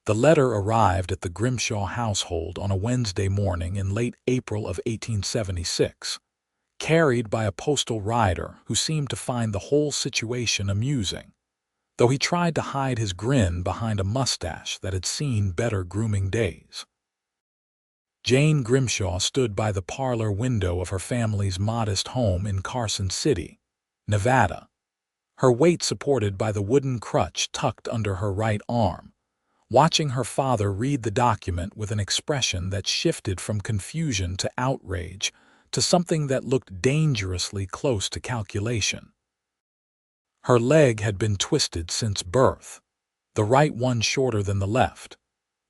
The letter arrived at the Grimshaw household on a Wednesday morning in late April of 1876, carried by a postal rider who seemed to find the whole situation amusing, though he tried to hide his grin behind a mustache that had seen better grooming days. Jane Grimshaw stood by the parlor window of her family's modest home in Carson City, Nevada, her weight supported by the wooden crutch tucked under her right arm, watching her father read the document with an expression that shifted from confusion to outrage to something that looked dangerously close to calculation. Her leg had been twisted since birth, the right one shorter than the left,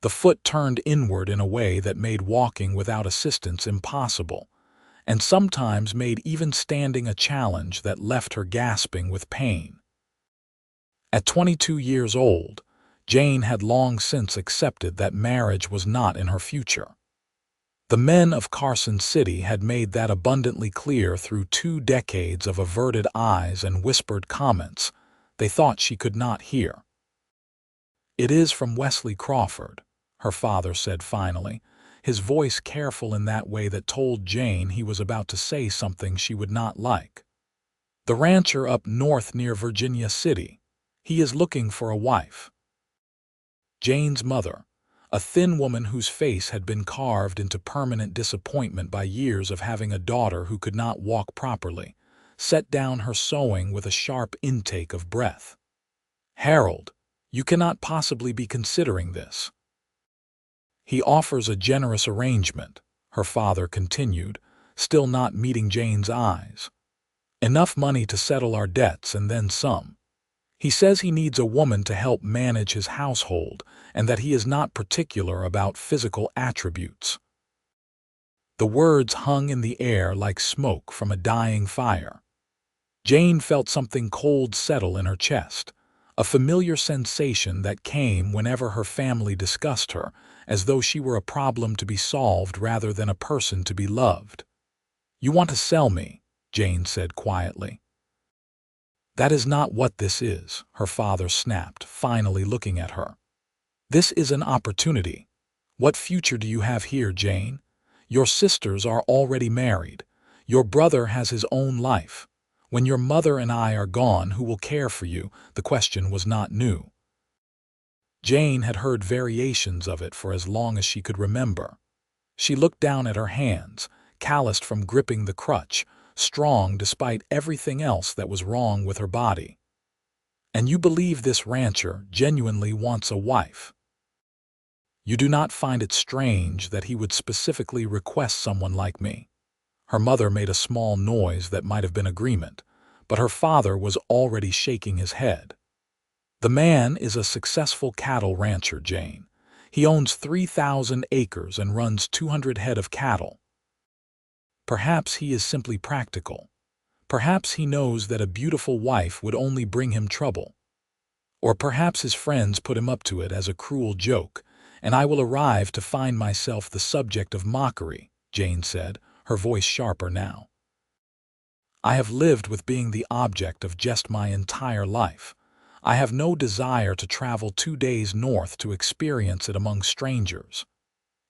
the foot turned inward in a way that made walking without assistance impossible, and sometimes made even standing a challenge that left her gasping with pain. At 22 years old, Jane had long since accepted that marriage was not in her future. The men of Carson City had made that abundantly clear through 2 decades of averted eyes and whispered comments they thought she could not hear. "It is from Wesley Crawford," her father said finally, his voice careful in that way that told Jane he was about to say something she would not like. "The rancher up north near Virginia City. He is looking for a wife." Jane's mother, a thin woman whose face had been carved into permanent disappointment by years of having a daughter who could not walk properly, set down her sewing with a sharp intake of breath. "Harold, you cannot possibly be considering this." "He offers a generous arrangement," her father continued, still not meeting Jane's eyes. "Enough money to settle our debts and then some. He says he needs a woman to help manage his household and that he is not particular about physical attributes." The words hung in the air like smoke from a dying fire. Jane felt something cold settle in her chest, a familiar sensation that came whenever her family discussed her, as though she were a problem to be solved rather than a person to be loved. "You want to sell me," Jane said quietly. "That is not what this is," her father snapped, finally looking at her. "This is an opportunity. What future do you have here, Jane? Your sisters are already married. Your brother has his own life. When your mother and I are gone, who will care for you?" The question was not new. Jane had heard variations of it for as long as she could remember. She looked down at her hands, calloused from gripping the crutch, strong despite everything else that was wrong with her body. "And you believe this rancher genuinely wants a wife? You do not find it strange that he would specifically request someone like me?" Her mother made a small noise that might have been agreement, but her father was already shaking his head. "The man is a successful cattle rancher, Jane. He owns 3,000 acres and runs 200 head of cattle. Perhaps he is simply practical. Perhaps he knows that a beautiful wife would only bring him trouble. Or perhaps his friends put him up to it as a cruel joke, and I will arrive to find myself the subject of mockery," Jane said, her voice sharper now. "I have lived with being the object of jest my entire life. I have no desire to travel 2 days north to experience it among strangers."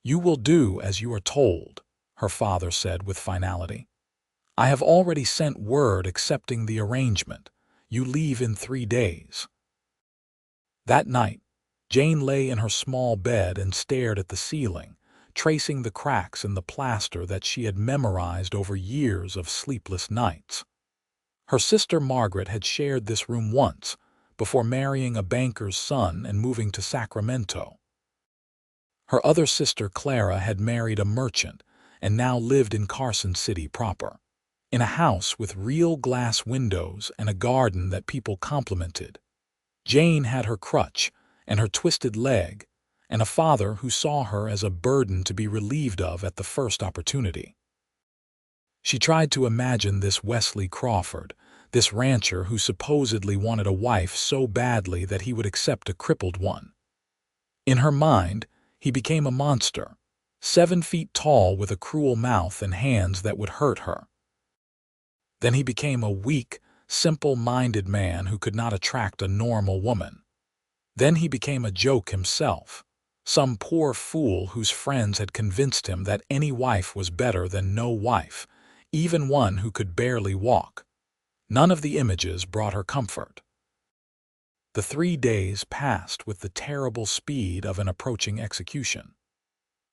"You will do as you are told," her father said with finality. "I have already sent word accepting the arrangement. You leave in 3 days." That night, Jane lay in her small bed and stared at the ceiling, tracing the cracks in the plaster that she had memorized over years of sleepless nights. Her sister Margaret had shared this room once, before marrying a banker's son and moving to Sacramento. Her other sister Clara had married a merchant and now lived in Carson City proper, in a house with real glass windows and a garden that people complimented. Jane had her crutch and her twisted leg, and a father who saw her as a burden to be relieved of at the first opportunity. She tried to imagine this Wesley Crawford, this rancher who supposedly wanted a wife so badly that he would accept a crippled one. In her mind, he became a monster, 7 feet tall with a cruel mouth and hands that would hurt her. Then he became a weak, simple-minded man who could not attract a normal woman. Then he became a joke himself, Some poor fool whose friends had convinced him that any wife was better than no wife, even one who could barely walk. None of the images brought her comfort. The 3 days passed with the terrible speed of an approaching execution.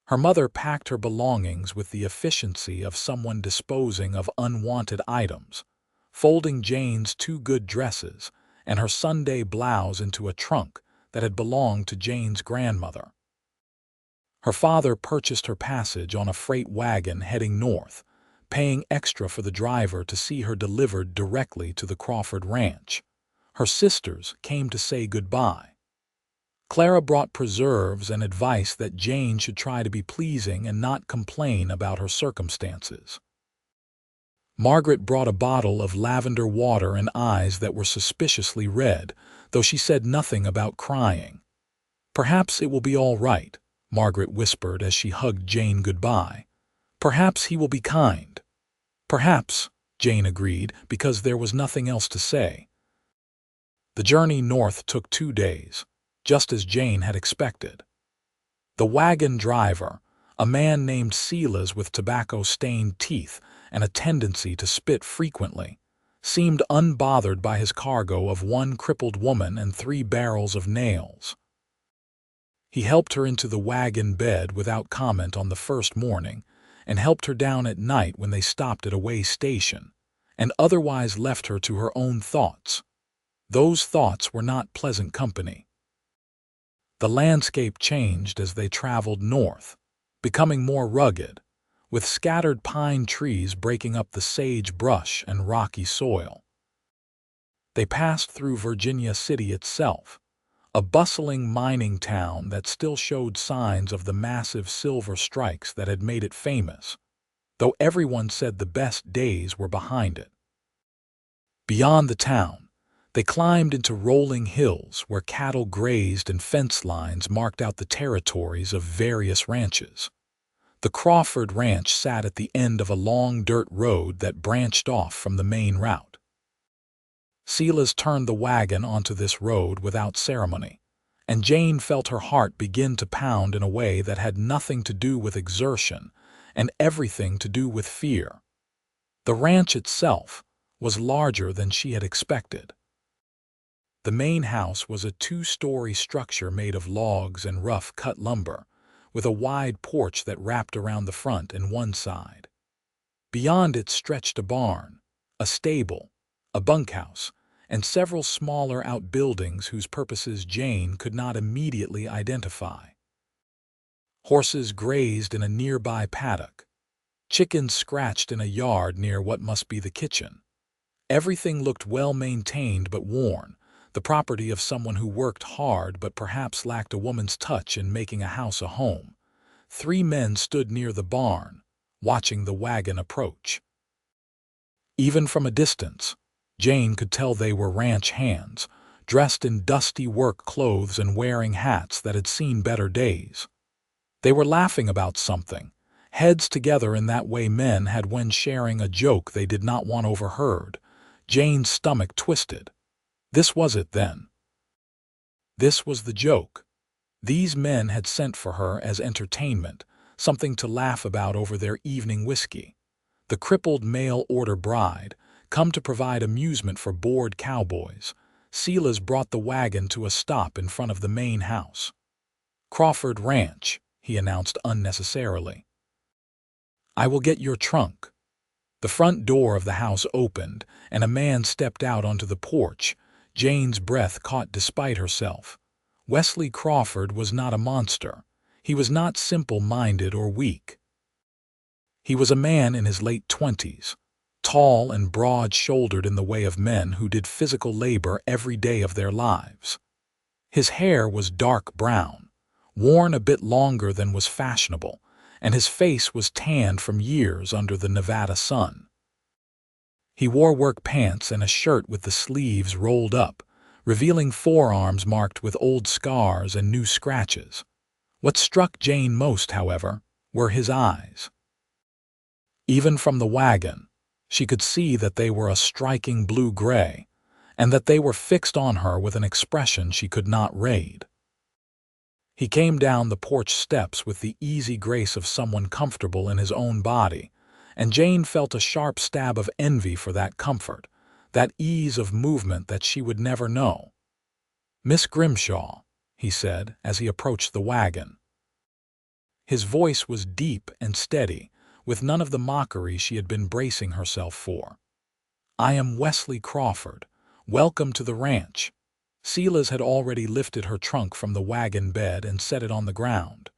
Her mother packed her belongings with the efficiency of someone disposing of unwanted items, folding Jane's 2 good dresses and her Sunday blouse into a trunk that had belonged to Jane's grandmother. Her father purchased her passage on a freight wagon heading north, paying extra for the driver to see her delivered directly to the Crawford ranch. Her sisters came to say goodbye. Clara brought preserves and advice that Jane should try to be pleasing and not complain about her circumstances. Margaret brought a bottle of lavender water and eyes that were suspiciously red, though she said nothing about crying. "Perhaps it will be all right," Margaret whispered as she hugged Jane goodbye. "Perhaps he will be kind." "Perhaps," Jane agreed, because there was nothing else to say. The journey north took 2 days, just as Jane had expected. The wagon driver, a man named Silas with tobacco-stained teeth and a tendency to spit frequently, seemed unbothered by his cargo of 1 crippled woman and 3 barrels of nails. He helped her into the wagon bed without comment on the first morning, and helped her down at night when they stopped at a way station, and otherwise left her to her own thoughts. Those thoughts were not pleasant company. The landscape changed as they traveled north, becoming more rugged, with scattered pine trees breaking up the sage brush and rocky soil. They passed through Virginia City itself, a bustling mining town that still showed signs of the massive silver strikes that had made it famous, though everyone said the best days were behind it. Beyond the town, they climbed into rolling hills where cattle grazed and fence lines marked out the territories of various ranches. The Crawford Ranch sat at the end of a long dirt road that branched off from the main route. Silas turned the wagon onto this road without ceremony, and Jane felt her heart begin to pound in a way that had nothing to do with exertion and everything to do with fear. The ranch itself was larger than she had expected. The main house was a 2-story structure made of logs and rough-cut lumber, with a wide porch that wrapped around the front and one side. Beyond it stretched a barn, a stable, a bunkhouse, and several smaller outbuildings whose purposes Jane could not immediately identify. Horses grazed in a nearby paddock. Chickens scratched in a yard near what must be the kitchen. Everything looked well-maintained but worn, the property of someone who worked hard but perhaps lacked a woman's touch in making a house a home. 3 men stood near the barn, watching the wagon approach. Even from a distance, Jane could tell they were ranch hands, dressed in dusty work clothes and wearing hats that had seen better days. They were laughing about something, heads together in that way men had when sharing a joke they did not want overheard. Jane's stomach twisted. This was it then. This was the joke. These men had sent for her as entertainment, something to laugh about over their evening whiskey. The crippled mail-order bride, come to provide amusement for bored cowboys. Silas brought the wagon to a stop in front of the main house. "Crawford Ranch," he announced unnecessarily. "I will get your trunk." The front door of the house opened, and a man stepped out onto the porch. Jane's breath caught despite herself. Wesley Crawford was not a monster. He was not simple-minded or weak. He was a man in his late 20s, tall and broad-shouldered in the way of men who did physical labor every day of their lives. His hair was dark brown, worn a bit longer than was fashionable, and his face was tanned from years under the Nevada sun. He wore work pants and a shirt with the sleeves rolled up, revealing forearms marked with old scars and new scratches. What struck Jane most, however, were his eyes. Even from the wagon, she could see that they were a striking blue-gray, and that they were fixed on her with an expression she could not read. He came down the porch steps with the easy grace of someone comfortable in his own body, and Jane felt a sharp stab of envy for that comfort, that ease of movement that she would never know. "Miss Grimshaw," he said as he approached the wagon. His voice was deep and steady, with none of the mockery she had been bracing herself for. "I am Wesley Crawford. Welcome to the ranch." Silas had already lifted her trunk from the wagon bed and set it on the ground.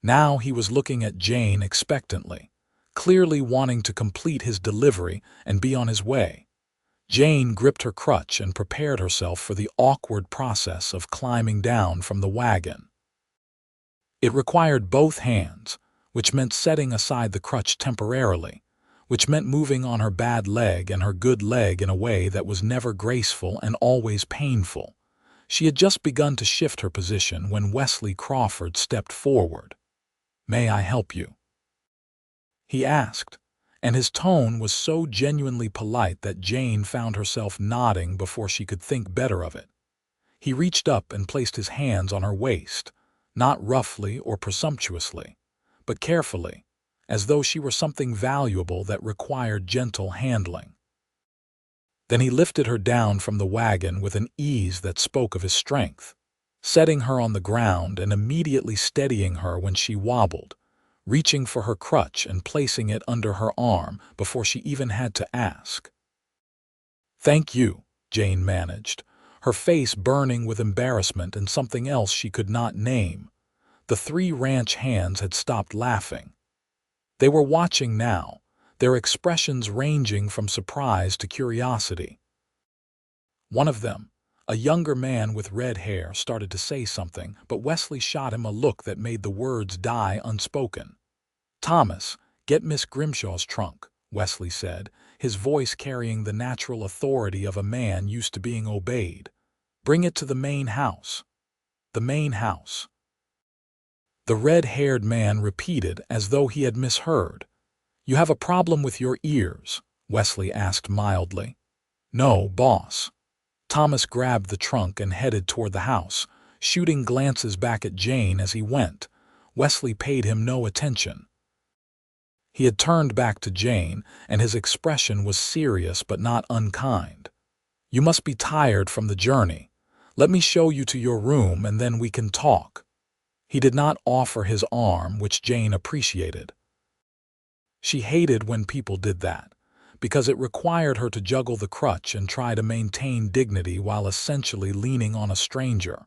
Now he was looking at Jane expectantly, clearly wanting to complete his delivery and be on his way. Jane gripped her crutch and prepared herself for the awkward process of climbing down from the wagon. It required both hands, which meant setting aside the crutch temporarily, which meant moving on her bad leg and her good leg in a way that was never graceful and always painful. She had just begun to shift her position when Wesley Crawford stepped forward. "May I help you?" he asked, and his tone was so genuinely polite that Jane found herself nodding before she could think better of it. He reached up and placed his hands on her waist, not roughly or presumptuously, but carefully, as though she were something valuable that required gentle handling. Then he lifted her down from the wagon with an ease that spoke of his strength, setting her on the ground and immediately steadying her when she wobbled, reaching for her crutch and placing it under her arm before she even had to ask. "Thank you," Jane managed, her face burning with embarrassment and something else she could not name. The three ranch hands had stopped laughing. They were watching now, their expressions ranging from surprise to curiosity. One of them, a younger man with red hair, started to say something, but Wesley shot him a look that made the words die unspoken. "Thomas, get Miss Grimshaw's trunk," Wesley said, his voice carrying the natural authority of a man used to being obeyed. "Bring it to the main house." "The main house." The red-haired man repeated as though he had misheard. "You have a problem with your ears?" Wesley asked mildly. "No, boss." Thomas grabbed the trunk and headed toward the house, shooting glances back at Jane as he went. Wesley paid him no attention. He had turned back to Jane, and his expression was serious but not unkind. "You must be tired from the journey. Let me show you to your room and then we can talk." He did not offer his arm, which Jane appreciated. She hated when people did that, because it required her to juggle the crutch and try to maintain dignity while essentially leaning on a stranger.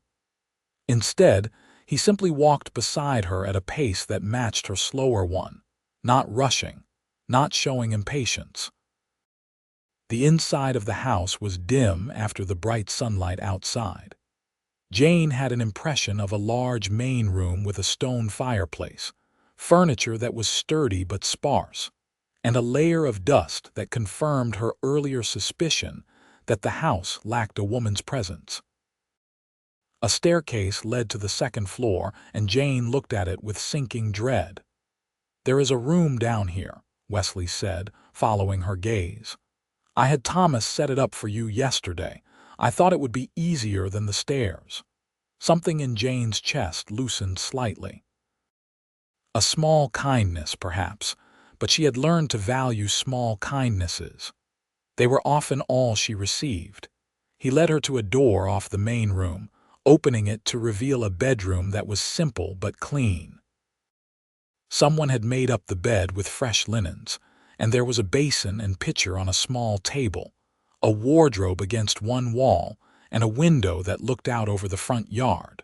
Instead, he simply walked beside her at a pace that matched her slower one, not rushing, not showing impatience. The inside of the house was dim after the bright sunlight outside. Jane had an impression of a large main room with a stone fireplace, furniture that was sturdy but sparse, and a layer of dust that confirmed her earlier suspicion that the house lacked a woman's presence. A staircase led to the second floor, and Jane looked at it with sinking dread. "There is a room down here," Wesley said, following her gaze. "I had Thomas set it up for you yesterday. I thought it would be easier than the stairs." Something in Jane's chest loosened slightly. A small kindness, perhaps, but she had learned to value small kindnesses. They were often all she received. He led her to a door off the main room, opening it to reveal a bedroom that was simple but clean. Someone had made up the bed with fresh linens, and there was a basin and pitcher on a small table, a wardrobe against one wall, and a window that looked out over the front yard.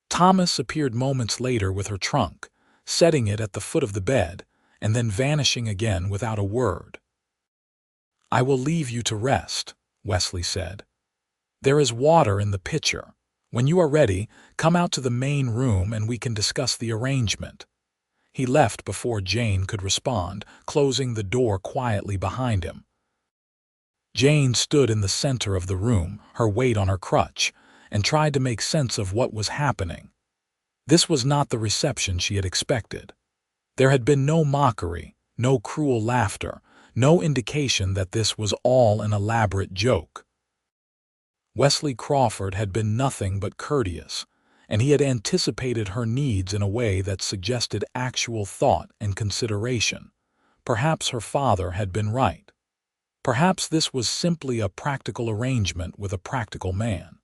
Thomas appeared moments later with her trunk, setting it at the foot of the bed, and then vanishing again without a word. "I will leave you to rest," Wesley said. "There is water in the pitcher. When you are ready, come out to the main room and we can discuss the arrangement." He left before Jane could respond, closing the door quietly behind him. Jane stood in the center of the room, her weight on her crutch, and tried to make sense of what was happening. This was not the reception she had expected. There had been no mockery, no cruel laughter, no indication that this was all an elaborate joke. Wesley Crawford had been nothing but courteous, and he had anticipated her needs in a way that suggested actual thought and consideration. Perhaps her father had been right. Perhaps this was simply a practical arrangement with a practical man.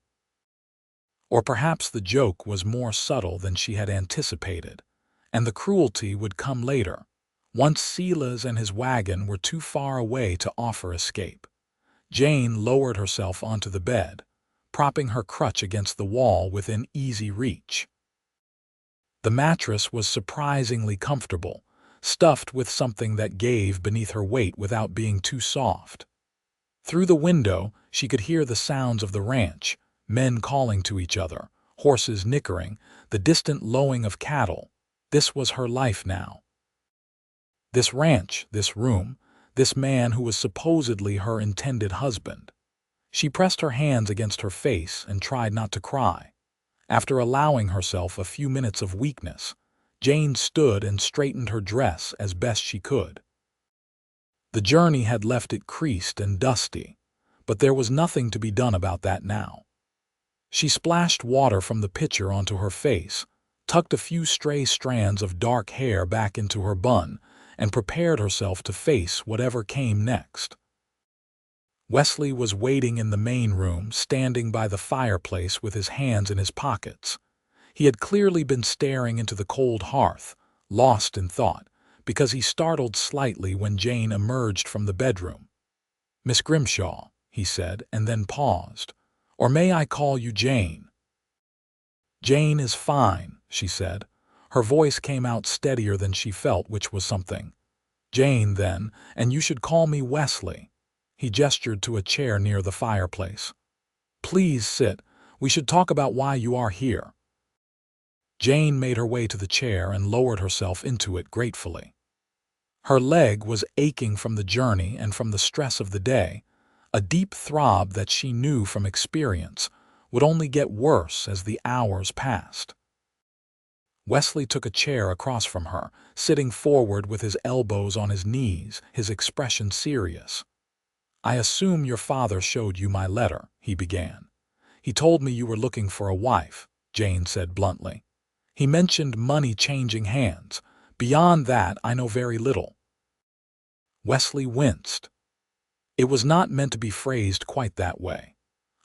Or perhaps the joke was more subtle than she had anticipated, and the cruelty would come later, once Silas and his wagon were too far away to offer escape. Jane lowered herself onto the bed, propping her crutch against the wall within easy reach. The mattress was surprisingly comfortable, stuffed with something that gave beneath her weight without being too soft. Through the window, she could hear the sounds of the ranch, men calling to each other, horses nickering, the distant lowing of cattle. This was her life now. This ranch, this room, this man who was supposedly her intended husband. She pressed her hands against her face and tried not to cry. After allowing herself a few minutes of weakness, Jane stood and straightened her dress as best she could. The journey had left it creased and dusty, but there was nothing to be done about that now. She splashed water from the pitcher onto her face, tucked a few stray strands of dark hair back into her bun, and prepared herself to face whatever came next. Wesley was waiting in the main room, standing by the fireplace with his hands in his pockets. He had clearly been staring into the cold hearth, lost in thought, because he startled slightly when Jane emerged from the bedroom. "Miss Grimshaw," he said, and then paused. "Or may I call you Jane?" "Jane is fine," she said. Her voice came out steadier than she felt, which was something. "Jane, then, and you should call me Wesley." He gestured to a chair near the fireplace. "Please sit. We should talk about why you are here." Jane made her way to the chair and lowered herself into it gratefully. Her leg was aching from the journey and from the stress of the day, a deep throb that she knew from experience would only get worse as the hours passed. Wesley took a chair across from her, sitting forward with his elbows on his knees, his expression serious. "I assume your father showed you my letter," he began. "He told me you were looking for a wife," Jane said bluntly. "He mentioned money changing hands. Beyond that, I know very little." Wesley winced. "It was not meant to be phrased quite that way.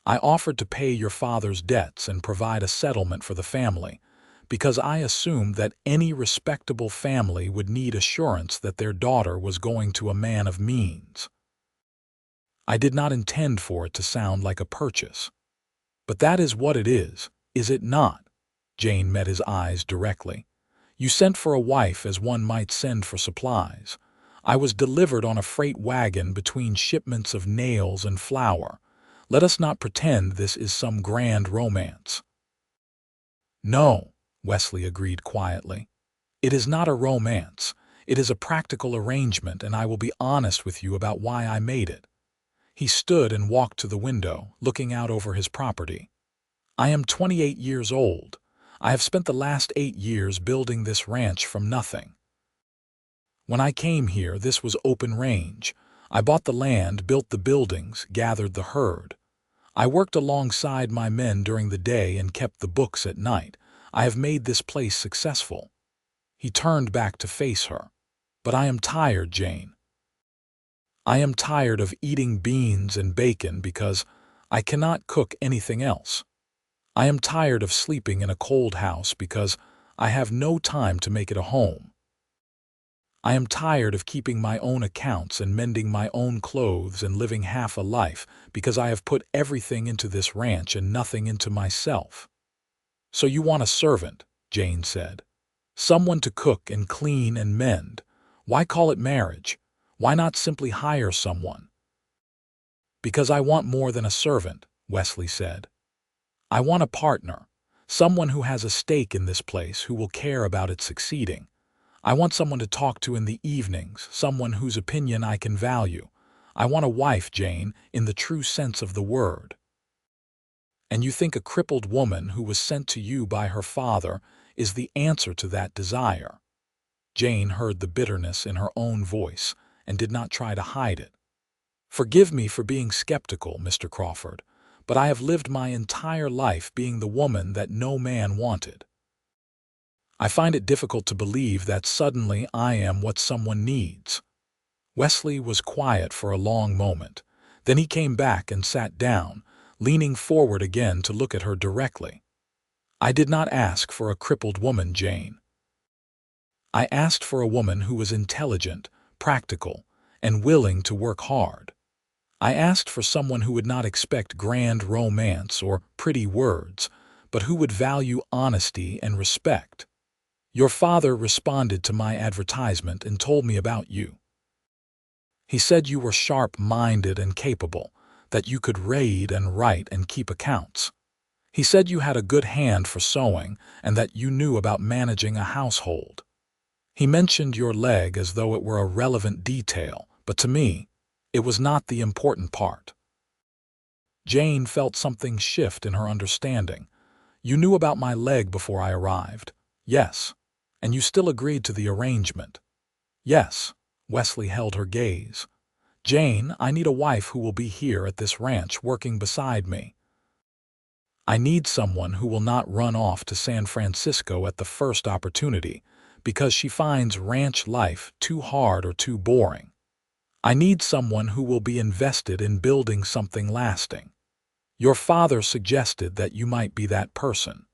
I offered to pay your father's debts and provide a settlement for the family, because I assumed that any respectable family would need assurance that their daughter was going to a man of means. I did not intend for it to sound like a purchase. But that is what it is it not?" Jane met his eyes directly. "You sent for a wife as one might send for supplies. I was delivered on a freight wagon between shipments of nails and flour. Let us not pretend this is some grand romance." "No," Wesley agreed quietly. "It is not a romance. It is a practical arrangement, and I will be honest with you about why I made it." He stood and walked to the window, looking out over his property. "I am 28 years old. I have spent the last 8 years building this ranch from nothing. When I came here, this was open range. I bought the land, built the buildings, gathered the herd. I worked alongside my men during the day and kept the books at night. I have made this place successful." He turned back to face her. "But I am tired, Jane. I am tired of eating beans and bacon because I cannot cook anything else. I am tired of sleeping in a cold house because I have no time to make it a home. I am tired of keeping my own accounts and mending my own clothes and living half a life because I have put everything into this ranch and nothing into myself." "So you want a servant," Jane said. "Someone to cook and clean and mend. Why call it marriage? Why not simply hire someone?" "Because I want more than a servant," Wesley said. "I want a partner, someone who has a stake in this place, who will care about it succeeding. I want someone to talk to in the evenings, someone whose opinion I can value. I want a wife, Jane, in the true sense of the word." "And you think a crippled woman who was sent to you by her father is the answer to that desire?" Jane heard the bitterness in her own voice and did not try to hide it. "Forgive me for being skeptical, Mr. Crawford, but I have lived my entire life being the woman that no man wanted. I find it difficult to believe that suddenly I am what someone needs." Wesley was quiet for a long moment. Then he came back and sat down, leaning forward again to look at her directly. "I did not ask for a crippled woman, Jane. I asked for a woman who was intelligent, practical, and willing to work hard. I asked for someone who would not expect grand romance or pretty words, but who would value honesty and respect. Your father responded to my advertisement and told me about you. He said you were sharp-minded and capable, that you could read and write and keep accounts. He said you had a good hand for sewing and that you knew about managing a household. He mentioned your leg as though it were a relevant detail, but to me, it was not the important part." Jane felt something shift in her understanding. "You knew about my leg before I arrived." "Yes." "And you still agreed to the arrangement." "Yes." Wesley held her gaze. "Jane, I need a wife who will be here at this ranch working beside me. I need someone who will not run off to San Francisco at the first opportunity because she finds ranch life too hard or too boring. I need someone who will be invested in building something lasting. Your father suggested that you might be that person.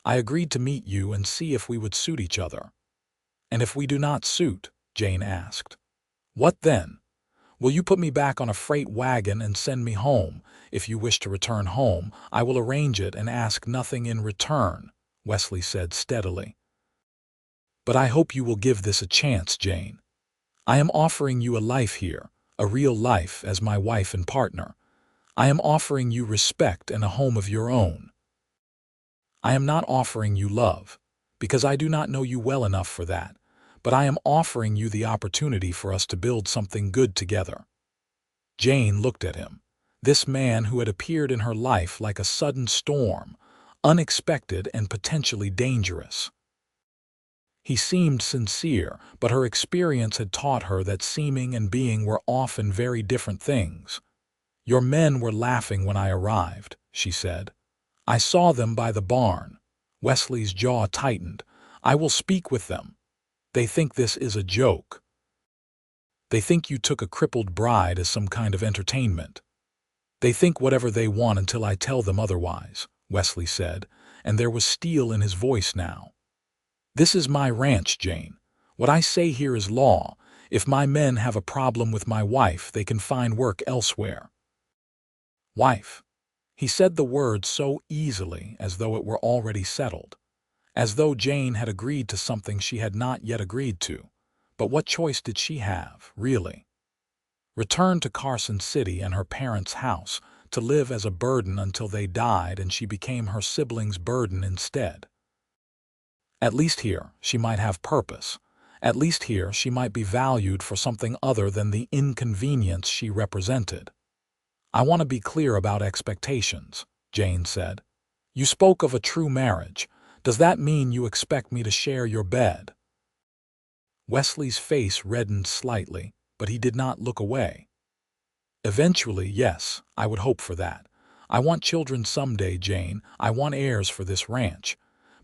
I agreed to meet you and see if we would suit each other." "And if we do not suit?" Jane asked. "What then? Will you put me back on a freight wagon and send me home? If you wish to return home, I will arrange it and ask nothing in return," Wesley said steadily. "But I hope you will give this a chance, Jane. I am offering you a life here, a real life as my wife and partner. I am offering you respect and a home of your own. I am not offering you love, because I do not know you well enough for that, but I am offering you the opportunity for us to build something good together." Jane looked at him, this man who had appeared in her life like a sudden storm, unexpected and potentially dangerous. He seemed sincere, but her experience had taught her that seeming and being were often very different things. "Your men were laughing when I arrived," she said. "I saw them by the barn." Wesley's jaw tightened. "I will speak with them. They think this is a joke. They think you took a crippled bride as some kind of entertainment. They think whatever they want until I tell them otherwise," Wesley said, and there was steel in his voice now. "This is my ranch, Jane. What I say here is law. If my men have a problem with my wife, they can find work elsewhere." "Wife." He said the word so easily as though it were already settled, as though Jane had agreed to something she had not yet agreed to. But what choice did she have, really? Return to Carson City and her parents' house, to live as a burden until they died and she became her siblings' burden instead. At least here she might have purpose. At least here she might be valued for something other than the inconvenience she represented. "I want to be clear about expectations," Jane said. "You spoke of a true marriage. Does that mean you expect me to share your bed?" Wesley's face reddened slightly, but he did not look away. "Eventually, yes, I would hope for that. I want children someday, Jane. I want heirs for this ranch.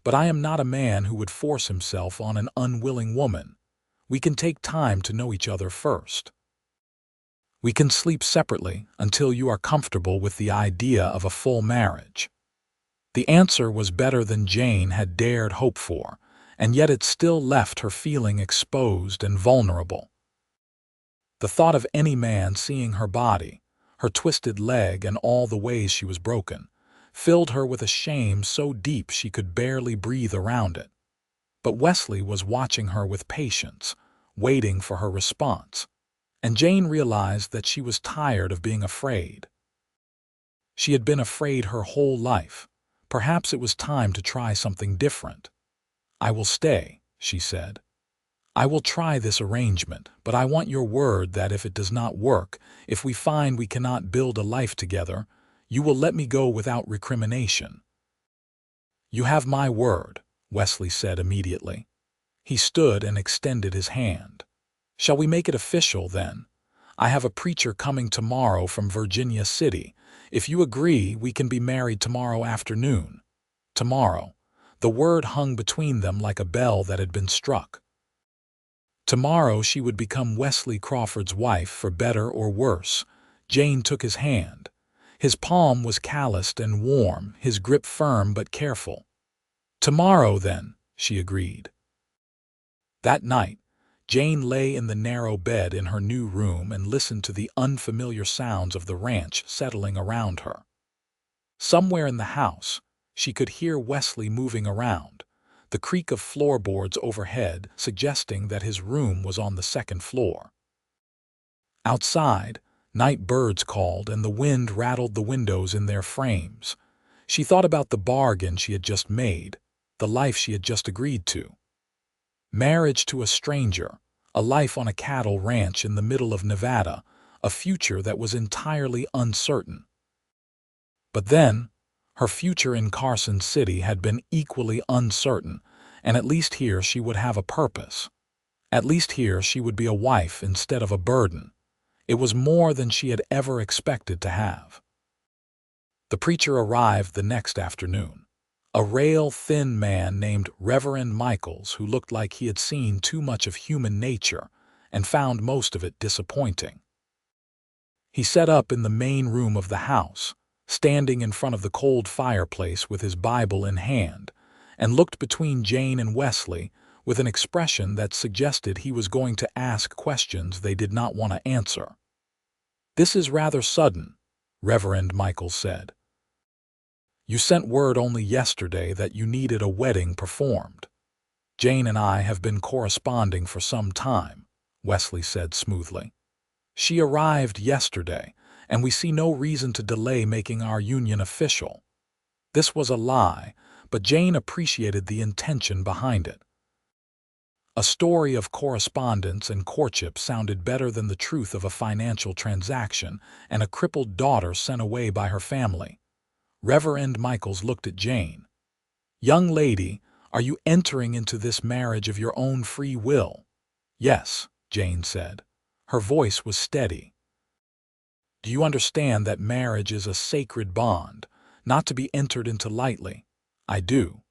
But I am not a man who would force himself on an unwilling woman. We can take time to know each other first. We can sleep separately until you are comfortable with the idea of a full marriage." The answer was better than Jane had dared hope for, and yet it still left her feeling exposed and vulnerable. The thought of any man seeing her body, her twisted leg and all the ways she was broken, filled her with a shame so deep she could barely breathe around it. But Wesley was watching her with patience, waiting for her response, and Jane realized that she was tired of being afraid. She had been afraid her whole life. Perhaps it was time to try something different. "I will stay," she said. "I will try this arrangement, but I want your word that if it does not work, if we find we cannot build a life together, you will let me go without recrimination." "You have my word," Wesley said immediately. He stood and extended his hand. "Shall we make it official, then? I have a preacher coming tomorrow from Virginia City. If you agree, we can be married tomorrow afternoon. Tomorrow. The word hung between them like a bell that had been struck. Tomorrow she would become Wesley Crawford's wife, for better or worse. Jane took his hand. His palm was calloused and warm, his grip firm but careful. Tomorrow, then, she agreed. That night, Jane lay in the narrow bed in her new room and listened to the unfamiliar sounds of the ranch settling around her. Somewhere in the house, she could hear Wesley moving around, the creak of floorboards overhead suggesting that his room was on the second floor. Outside, night birds called and the wind rattled the windows in their frames. She thought about the bargain she had just made, the life she had just agreed to. Marriage to a stranger, a life on a cattle ranch in the middle of Nevada, a future that was entirely uncertain. But then, her future in Carson City had been equally uncertain, and at least here she would have a purpose. At least here she would be a wife instead of a burden. It was more than she had ever expected to have. The preacher arrived the next afternoon. A rail, thin man named Reverend Michaels, who looked like he had seen too much of human nature and found most of it disappointing. He set up in the main room of the house, standing in front of the cold fireplace with his Bible in hand, and looked between Jane and Wesley with an expression that suggested he was going to ask questions they did not want to answer. "This is rather sudden," Reverend Michaels said. "You sent word only yesterday that you needed a wedding performed." "Jane and I have been corresponding for some time," Wesley said smoothly. "She arrived yesterday, and we see no reason to delay making our union official." This was a lie, but Jane appreciated the intention behind it. A story of correspondence and courtship sounded better than the truth of a financial transaction and a crippled daughter sent away by her family. Reverend Michaels looked at Jane. "Young lady, are you entering into this marriage of your own free will?" "Yes," Jane said. Her voice was steady. "Do you understand that marriage is a sacred bond, not to be entered into lightly?" "I do."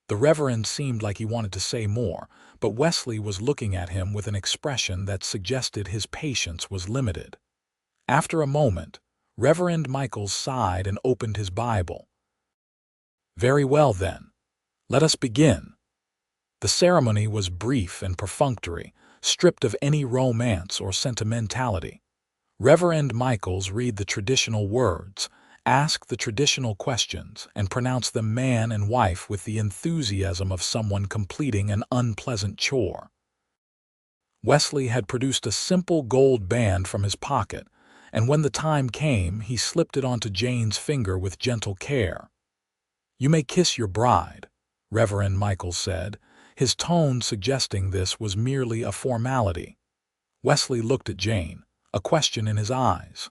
The Reverend seemed like he wanted to say more, but Wesley was looking at him with an expression that suggested his patience was limited. After a moment, Reverend Michaels sighed and opened his Bible. "Very well, then. Let us begin." The ceremony was brief and perfunctory, stripped of any romance or sentimentality. Reverend Michaels read the traditional words, asked the traditional questions, and pronounced them man and wife with the enthusiasm of someone completing an unpleasant chore. Wesley had produced a simple gold band from his pocket, and when the time came, he slipped it onto Jane's finger with gentle care. "You may kiss your bride," Reverend Michaels said, his tone suggesting this was merely a formality. Wesley looked at Jane, a question in his eyes.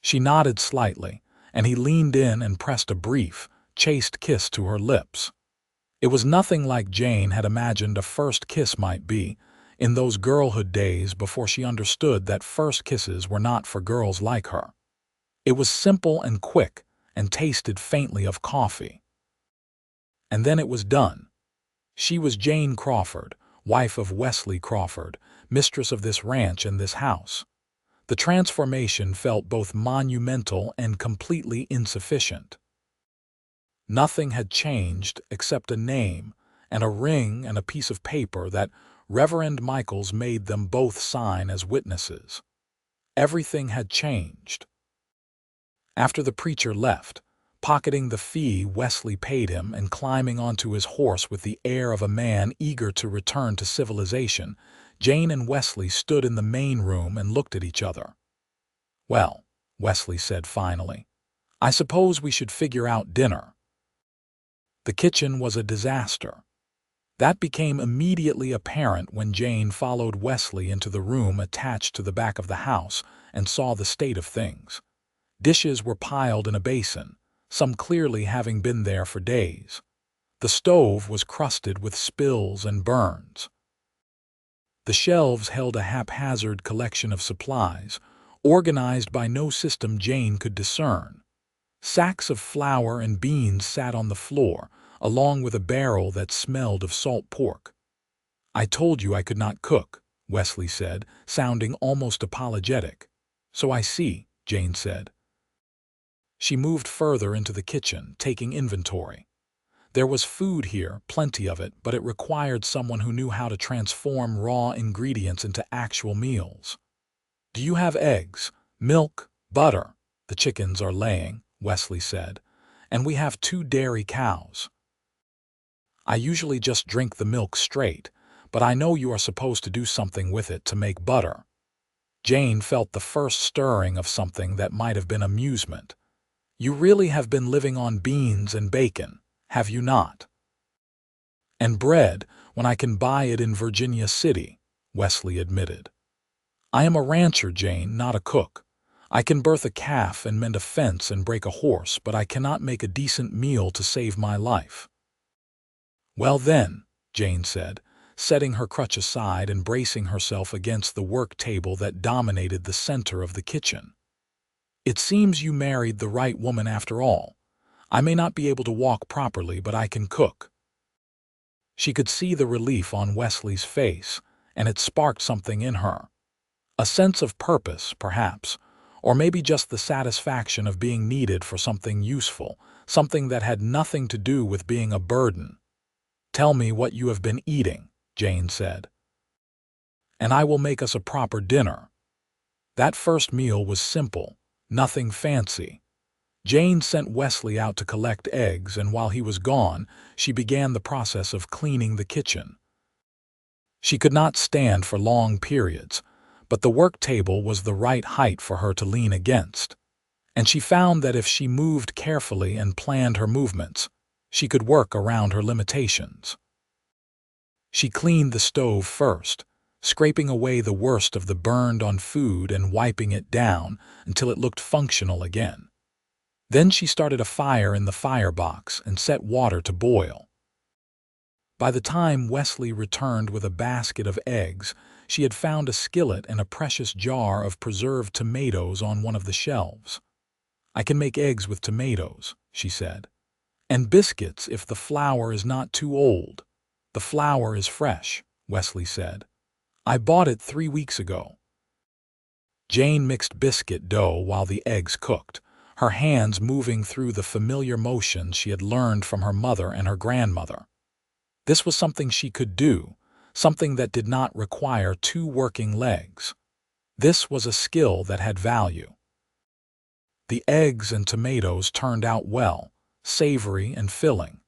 She nodded slightly, and he leaned in and pressed a brief, chaste kiss to her lips. It was nothing like Jane had imagined a first kiss might be, in those girlhood days before she understood that first kisses were not for girls like her. It was simple and quick, and tasted faintly of coffee. And then it was done. She was Jane Crawford, wife of Wesley Crawford, mistress of this ranch and this house. The transformation felt both monumental and completely insufficient. Nothing had changed except a name and a ring and a piece of paper that Reverend Michaels made them both sign as witnesses. Everything had changed. After the preacher left, pocketing the fee Wesley paid him and climbing onto his horse with the air of a man eager to return to civilization, Jane and Wesley stood in the main room and looked at each other. "Well," Wesley said finally, "I suppose we should figure out dinner." The kitchen was a disaster. That became immediately apparent when Jane followed Wesley into the room attached to the back of the house and saw the state of things. Dishes were piled in a basin, some clearly having been there for days. The stove was crusted with spills and burns. The shelves held a haphazard collection of supplies, organized by no system Jane could discern. Sacks of flour and beans sat on the floor, along with a barrel that smelled of salt pork. "I told you I could not cook," Wesley said, sounding almost apologetic. "So I see," Jane said. She moved further into the kitchen, taking inventory. There was food here, plenty of it, but it required someone who knew how to transform raw ingredients into actual meals. "Do you have eggs, milk, butter?" "The chickens are laying," Wesley said, "and we have 2 dairy cows. I usually just drink the milk straight, but I know you are supposed to do something with it to make butter." Jane felt the first stirring of something that might have been amusement. "You really have been living on beans and bacon, have you not? And bread, when I can buy it in Virginia City," Wesley admitted. "I am a rancher, Jane, not a cook. I can birth a calf and mend a fence and break a horse, but I cannot make a decent meal to save my life." "Well then," Jane said, setting her crutch aside and bracing herself against the work table that dominated the center of the kitchen. "It seems you married the right woman after all. I may not be able to walk properly, but I can cook." She could see the relief on Wesley's face, and it sparked something in her. A sense of purpose, perhaps, or maybe just the satisfaction of being needed for something useful, something that had nothing to do with being a burden. "Tell me what you have been eating," Jane said, "and I will make us a proper dinner." That first meal was simple, nothing fancy. Jane sent Wesley out to collect eggs, and while he was gone, she began the process of cleaning the kitchen. She could not stand for long periods, but the work table was the right height for her to lean against, and she found that if she moved carefully and planned her movements, she could work around her limitations. She cleaned the stove first, scraping away the worst of the burned-on food and wiping it down until it looked functional again. Then she started a fire in the firebox and set water to boil. By the time Wesley returned with a basket of eggs, she had found a skillet and a precious jar of preserved tomatoes on one of the shelves. "I can make eggs with tomatoes," she said. "And biscuits if the flour is not too old." "The flour is fresh," Wesley said. "I bought it 3 weeks ago." Jane mixed biscuit dough while the eggs cooked, her hands moving through the familiar motions she had learned from her mother and her grandmother. This was something she could do, something that did not require 2 working legs. This was a skill that had value. The eggs and tomatoes turned out well, savory and filling.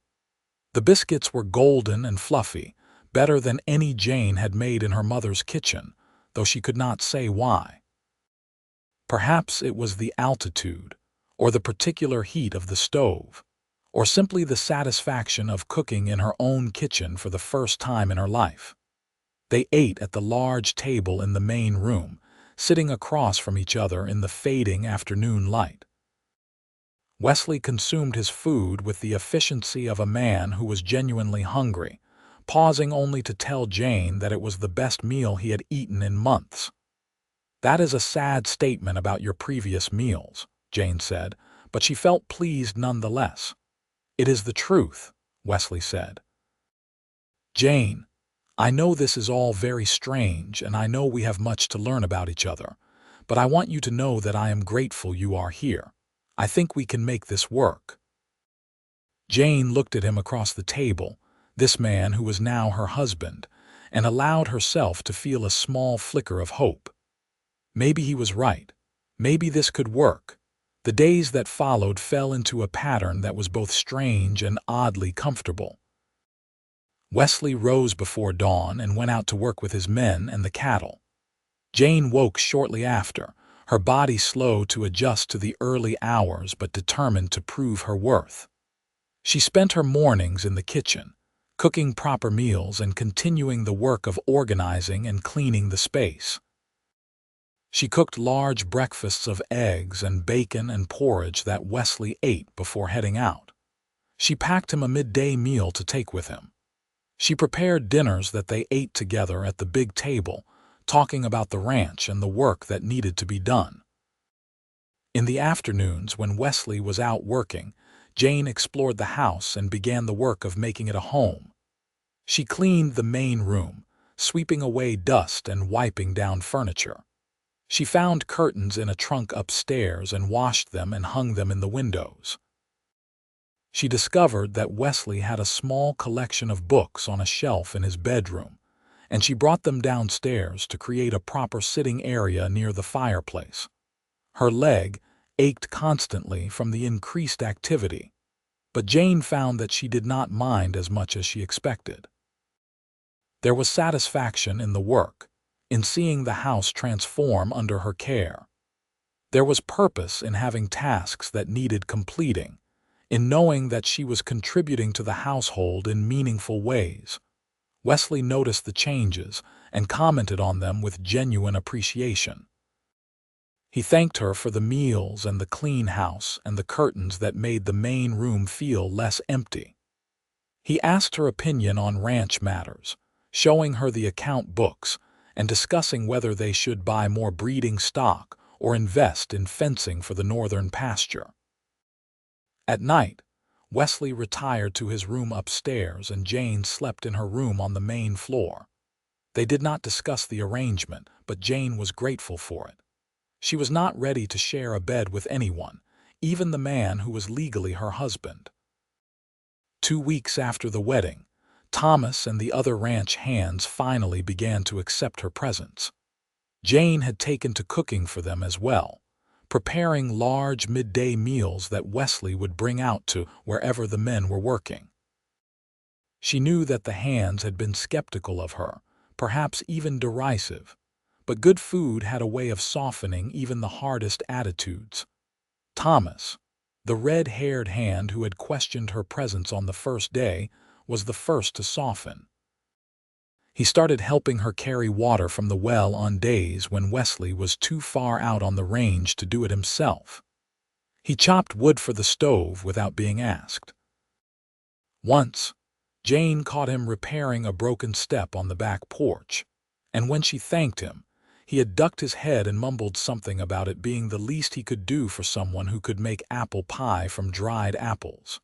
The biscuits were golden and fluffy, better than any Jane had made in her mother's kitchen, though she could not say why. Perhaps it was the altitude, or the particular heat of the stove, or simply the satisfaction of cooking in her own kitchen for the first time in her life. They ate at the large table in the main room, sitting across from each other in the fading afternoon light. Wesley consumed his food with the efficiency of a man who was genuinely hungry, pausing only to tell Jane that it was the best meal he had eaten in months. "That is a sad statement about your previous meals," Jane said, but she felt pleased nonetheless. "It is the truth," Wesley said. "Jane, I know this is all very strange, and I know we have much to learn about each other, but I want you to know that I am grateful you are here. I think we can make this work." Jane looked at him across the table, this man who was now her husband, and allowed herself to feel a small flicker of hope. Maybe he was right. Maybe this could work. The days that followed fell into a pattern that was both strange and oddly comfortable. Wesley rose before dawn and went out to work with his men and the cattle. Jane woke shortly after, her body slow to adjust to the early hours but determined to prove her worth. She spent her mornings in the kitchen, cooking proper meals and continuing the work of organizing and cleaning the space. She cooked large breakfasts of eggs and bacon and porridge that Wesley ate before heading out. She packed him a midday meal to take with him. She prepared dinners that they ate together at the big table, talking about the ranch and the work that needed to be done. In the afternoons, when Wesley was out working, Jane explored the house and began the work of making it a home. She cleaned the main room, sweeping away dust and wiping down furniture. She found curtains in a trunk upstairs and washed them and hung them in the windows. She discovered that Wesley had a small collection of books on a shelf in his bedroom, and she brought them downstairs to create a proper sitting area near the fireplace. Her leg ached constantly from the increased activity, but Jane found that she did not mind as much as she expected. There was satisfaction in the work, in seeing the house transform under her care. There was purpose in having tasks that needed completing, in knowing that she was contributing to the household in meaningful ways. Wesley noticed the changes and commented on them with genuine appreciation. He thanked her for the meals and the clean house and the curtains that made the main room feel less empty. He asked her opinion on ranch matters, showing her the account books and discussing whether they should buy more breeding stock or invest in fencing for the northern pasture. At night, Wesley retired to his room upstairs and Jane slept in her room on the main floor. They did not discuss the arrangement, but Jane was grateful for it. She was not ready to share a bed with anyone, even the man who was legally her husband. 2 weeks after the wedding, Thomas and the other ranch hands finally began to accept her presence. Jane had taken to cooking for them as well, preparing large midday meals that Wesley would bring out to wherever the men were working. She knew that the hands had been skeptical of her, perhaps even derisive, but good food had a way of softening even the hardest attitudes. Thomas, the red-haired hand who had questioned her presence on the first day, was the first to soften. He started helping her carry water from the well on days when Wesley was too far out on the range to do it himself. He chopped wood for the stove without being asked. Once, Jane caught him repairing a broken step on the back porch, and when she thanked him, he had ducked his head and mumbled something about it being the least he could do for someone who could make apple pie from dried apples.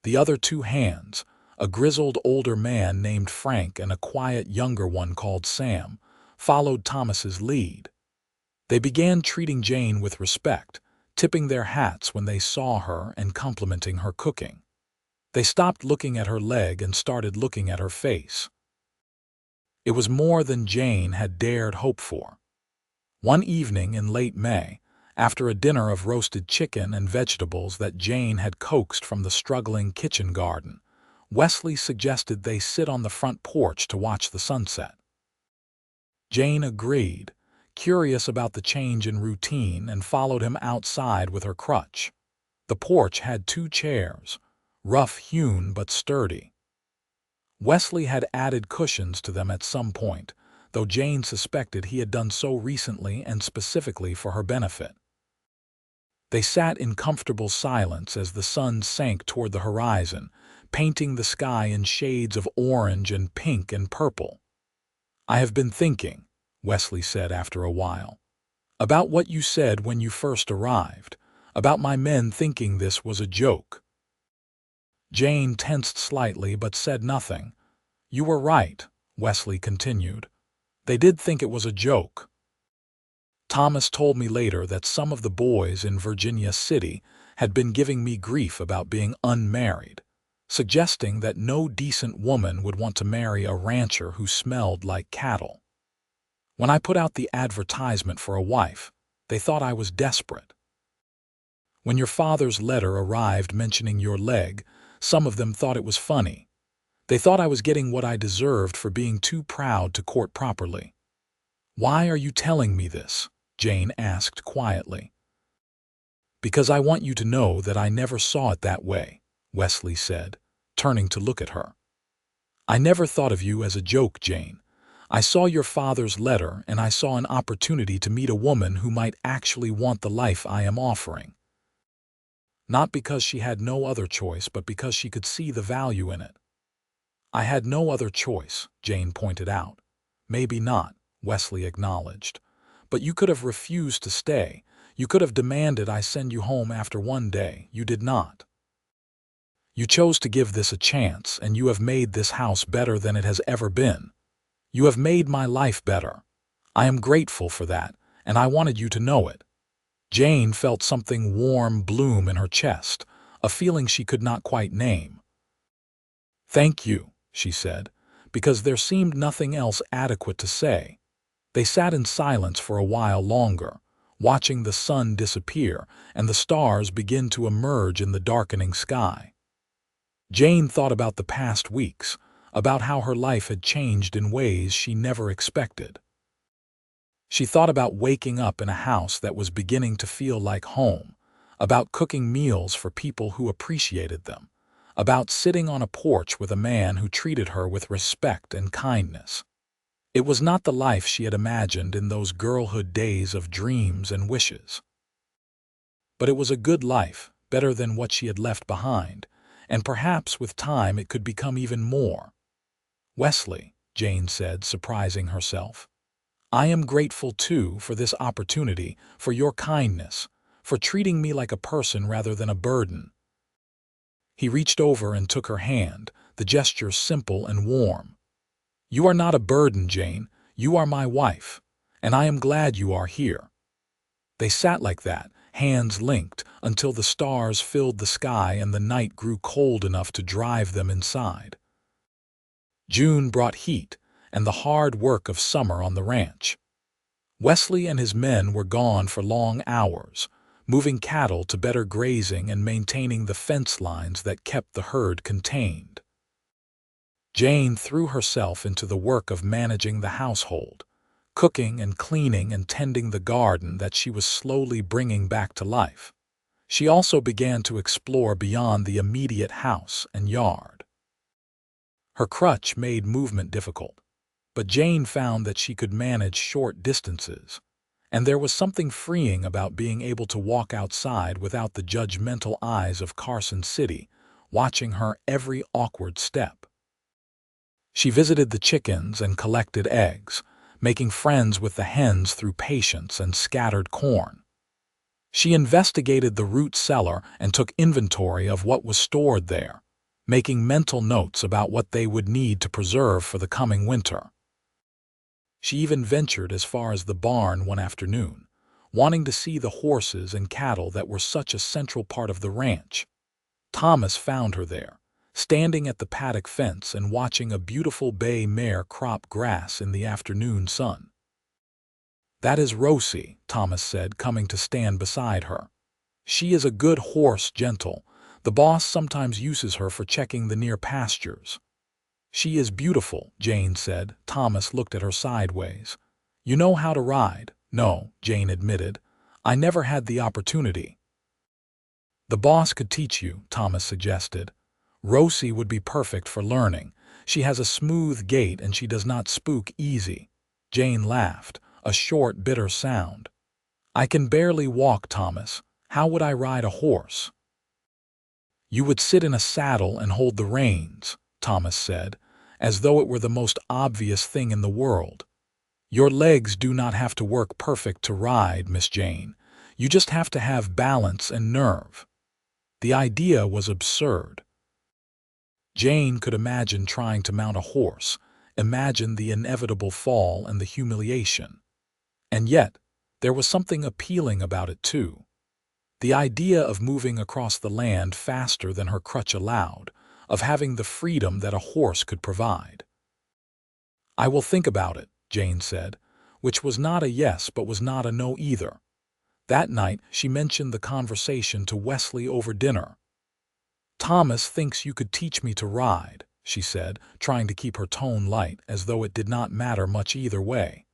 The other 2 hands, a grizzled older man named Frank and a quiet younger one called Sam, followed Thomas's lead. They began treating Jane with respect, tipping their hats when they saw her and complimenting her cooking. They stopped looking at her leg and started looking at her face. It was more than Jane had dared hope for. One evening in late May, after a dinner of roasted chicken and vegetables that Jane had coaxed from the struggling kitchen garden, Wesley suggested they sit on the front porch to watch the sunset. Jane agreed, curious about the change in routine, and followed him outside with her crutch. The porch had 2 chairs, rough-hewn but sturdy. Wesley had added cushions to them at some point, though Jane suspected he had done so recently and specifically for her benefit. They sat in comfortable silence as the sun sank toward the horizon, painting the sky in shades of orange and pink and purple. "I have been thinking," Wesley said after a while, "about what you said when you first arrived, about my men thinking this was a joke." Jane tensed slightly but said nothing. "You were right," Wesley continued. "They did think it was a joke. Thomas told me later that some of the boys in Virginia City had been giving me grief about being unmarried, suggesting that no decent woman would want to marry a rancher who smelled like cattle. When I put out the advertisement for a wife, they thought I was desperate. When your father's letter arrived mentioning your leg, some of them thought it was funny. They thought I was getting what I deserved for being too proud to court properly." "Why are you telling me this?" Jane asked quietly. "Because I want you to know that I never saw it that way," Wesley said, turning to look at her. "I never thought of you as a joke, Jane. I saw your father's letter and I saw an opportunity to meet a woman who might actually want the life I am offering. Not because she had no other choice, but because she could see the value in it." "I had no other choice," Jane pointed out. "Maybe not," Wesley acknowledged. "But you could have refused to stay. You could have demanded I send you home after one day. You did not. You chose to give this a chance, and you have made this house better than it has ever been. You have made my life better. I am grateful for that, and I wanted you to know it. Jane felt something warm bloom in her chest, a feeling she could not quite name. Thank you, she said, because there seemed nothing else adequate to say. They sat in silence for a while longer, watching the sun disappear and the stars begin to emerge in the darkening sky. Jane thought about the past weeks, about how her life had changed in ways she never expected. She thought about waking up in a house that was beginning to feel like home, about cooking meals for people who appreciated them, about sitting on a porch with a man who treated her with respect and kindness. It was not the life she had imagined in those girlhood days of dreams and wishes. But it was a good life, better than what she had left behind, and perhaps with time it could become even more. Wesley, Jane said, surprising herself. I am grateful, too, for this opportunity, for your kindness, for treating me like a person rather than a burden. He reached over and took her hand, the gesture simple and warm. You are not a burden, Jane. You are my wife, and I am glad you are here. They sat like that, hands linked, until the stars filled the sky and the night grew cold enough to drive them inside. June brought heat and the hard work of summer on the ranch. Wesley and his men were gone for long hours, moving cattle to better grazing and maintaining the fence lines that kept the herd contained. Jane threw herself into the work of managing the household, cooking and cleaning and tending the garden that she was slowly bringing back to life. She also began to explore beyond the immediate house and yard. Her crutch made movement difficult, but Jane found that she could manage short distances, and there was something freeing about being able to walk outside without the judgmental eyes of Carson City, watching her every awkward step. She visited the chickens and collected eggs, making friends with the hens through patience and scattered corn. She investigated the root cellar and took inventory of what was stored there, making mental notes about what they would need to preserve for the coming winter. She even ventured as far as the barn one afternoon, wanting to see the horses and cattle that were such a central part of the ranch. Thomas found her there, standing at the paddock fence and watching a beautiful bay mare crop grass in the afternoon sun. That is Rosie, Thomas said, coming to stand beside her. She is a good horse, gentle. The boss sometimes uses her for checking the near pastures. She is beautiful, Jane said. Thomas looked at her sideways. You know how to ride? No, Jane admitted. I never had the opportunity. The boss could teach you, Thomas suggested. Rosie would be perfect for learning. She has a smooth gait and she does not spook easy. Jane laughed, a short, bitter sound. I can barely walk, Thomas. How would I ride a horse? You would sit in a saddle and hold the reins, Thomas said, as though it were the most obvious thing in the world. Your legs do not have to work perfect to ride, Miss Jane. You just have to have balance and nerve. The idea was absurd. Jane could imagine trying to mount a horse, imagine the inevitable fall and the humiliation. And yet, there was something appealing about it too. The idea of moving across the land faster than her crutch allowed, of having the freedom that a horse could provide. I will think about it, Jane said, which was not a yes but was not a no either. That night she mentioned the conversation to Wesley over dinner. Thomas thinks you could teach me to ride, she said, trying to keep her tone light as though it did not matter much either way.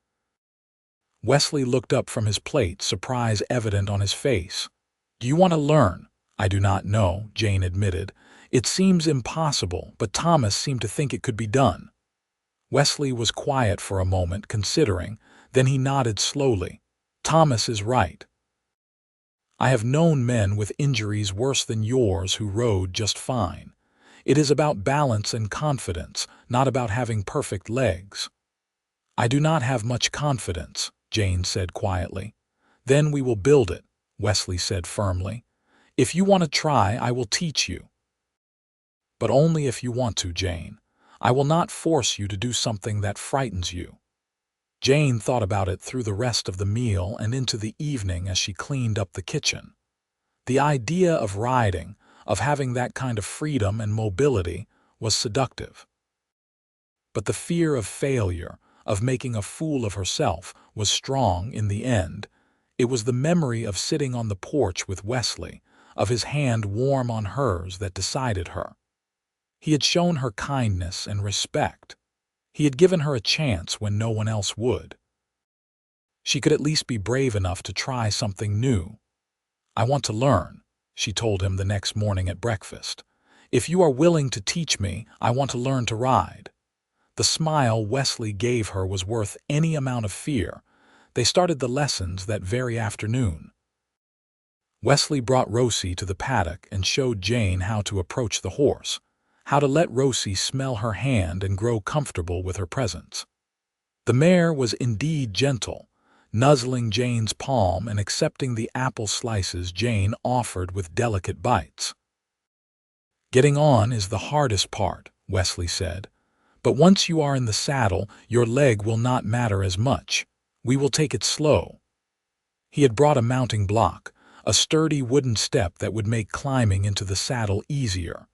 Wesley looked up from his plate, surprise evident on his face. Do you want to learn? I do not know, Jane admitted. It seems impossible, but Thomas seemed to think it could be done. Wesley was quiet for a moment, considering, then he nodded slowly. Thomas is right. I have known men with injuries worse than yours who rode just fine. It is about balance and confidence, not about having perfect legs. I do not have much confidence, Jane said quietly. Then we will build it, Wesley said firmly. "If you want to try, I will teach you. But only if you want to, Jane. I will not force you to do something that frightens you." Jane thought about it through the rest of the meal and into the evening as she cleaned up the kitchen. The idea of riding, of having that kind of freedom and mobility, was seductive. But the fear of failure, of making a fool of herself, was strong in the end. It was the memory of sitting on the porch with Wesley, of his hand warm on hers, that decided her. He had shown her kindness and respect. He had given her a chance when no one else would. She could at least be brave enough to try something new. "I want to learn," she told him the next morning at breakfast. "If you are willing to teach me, I want to learn to ride." The smile Wesley gave her was worth any amount of fear. They started the lessons that very afternoon. Wesley brought Rosie to the paddock and showed Jane how to approach the horse, how to let Rosie smell her hand and grow comfortable with her presence. The mare was indeed gentle, nuzzling Jane's palm and accepting the apple slices Jane offered with delicate bites. "Getting on is the hardest part," Wesley said. "But once you are in the saddle, your leg will not matter as much. We will take it slow." He had brought a mounting block, a sturdy wooden step that would make climbing into the saddle easier.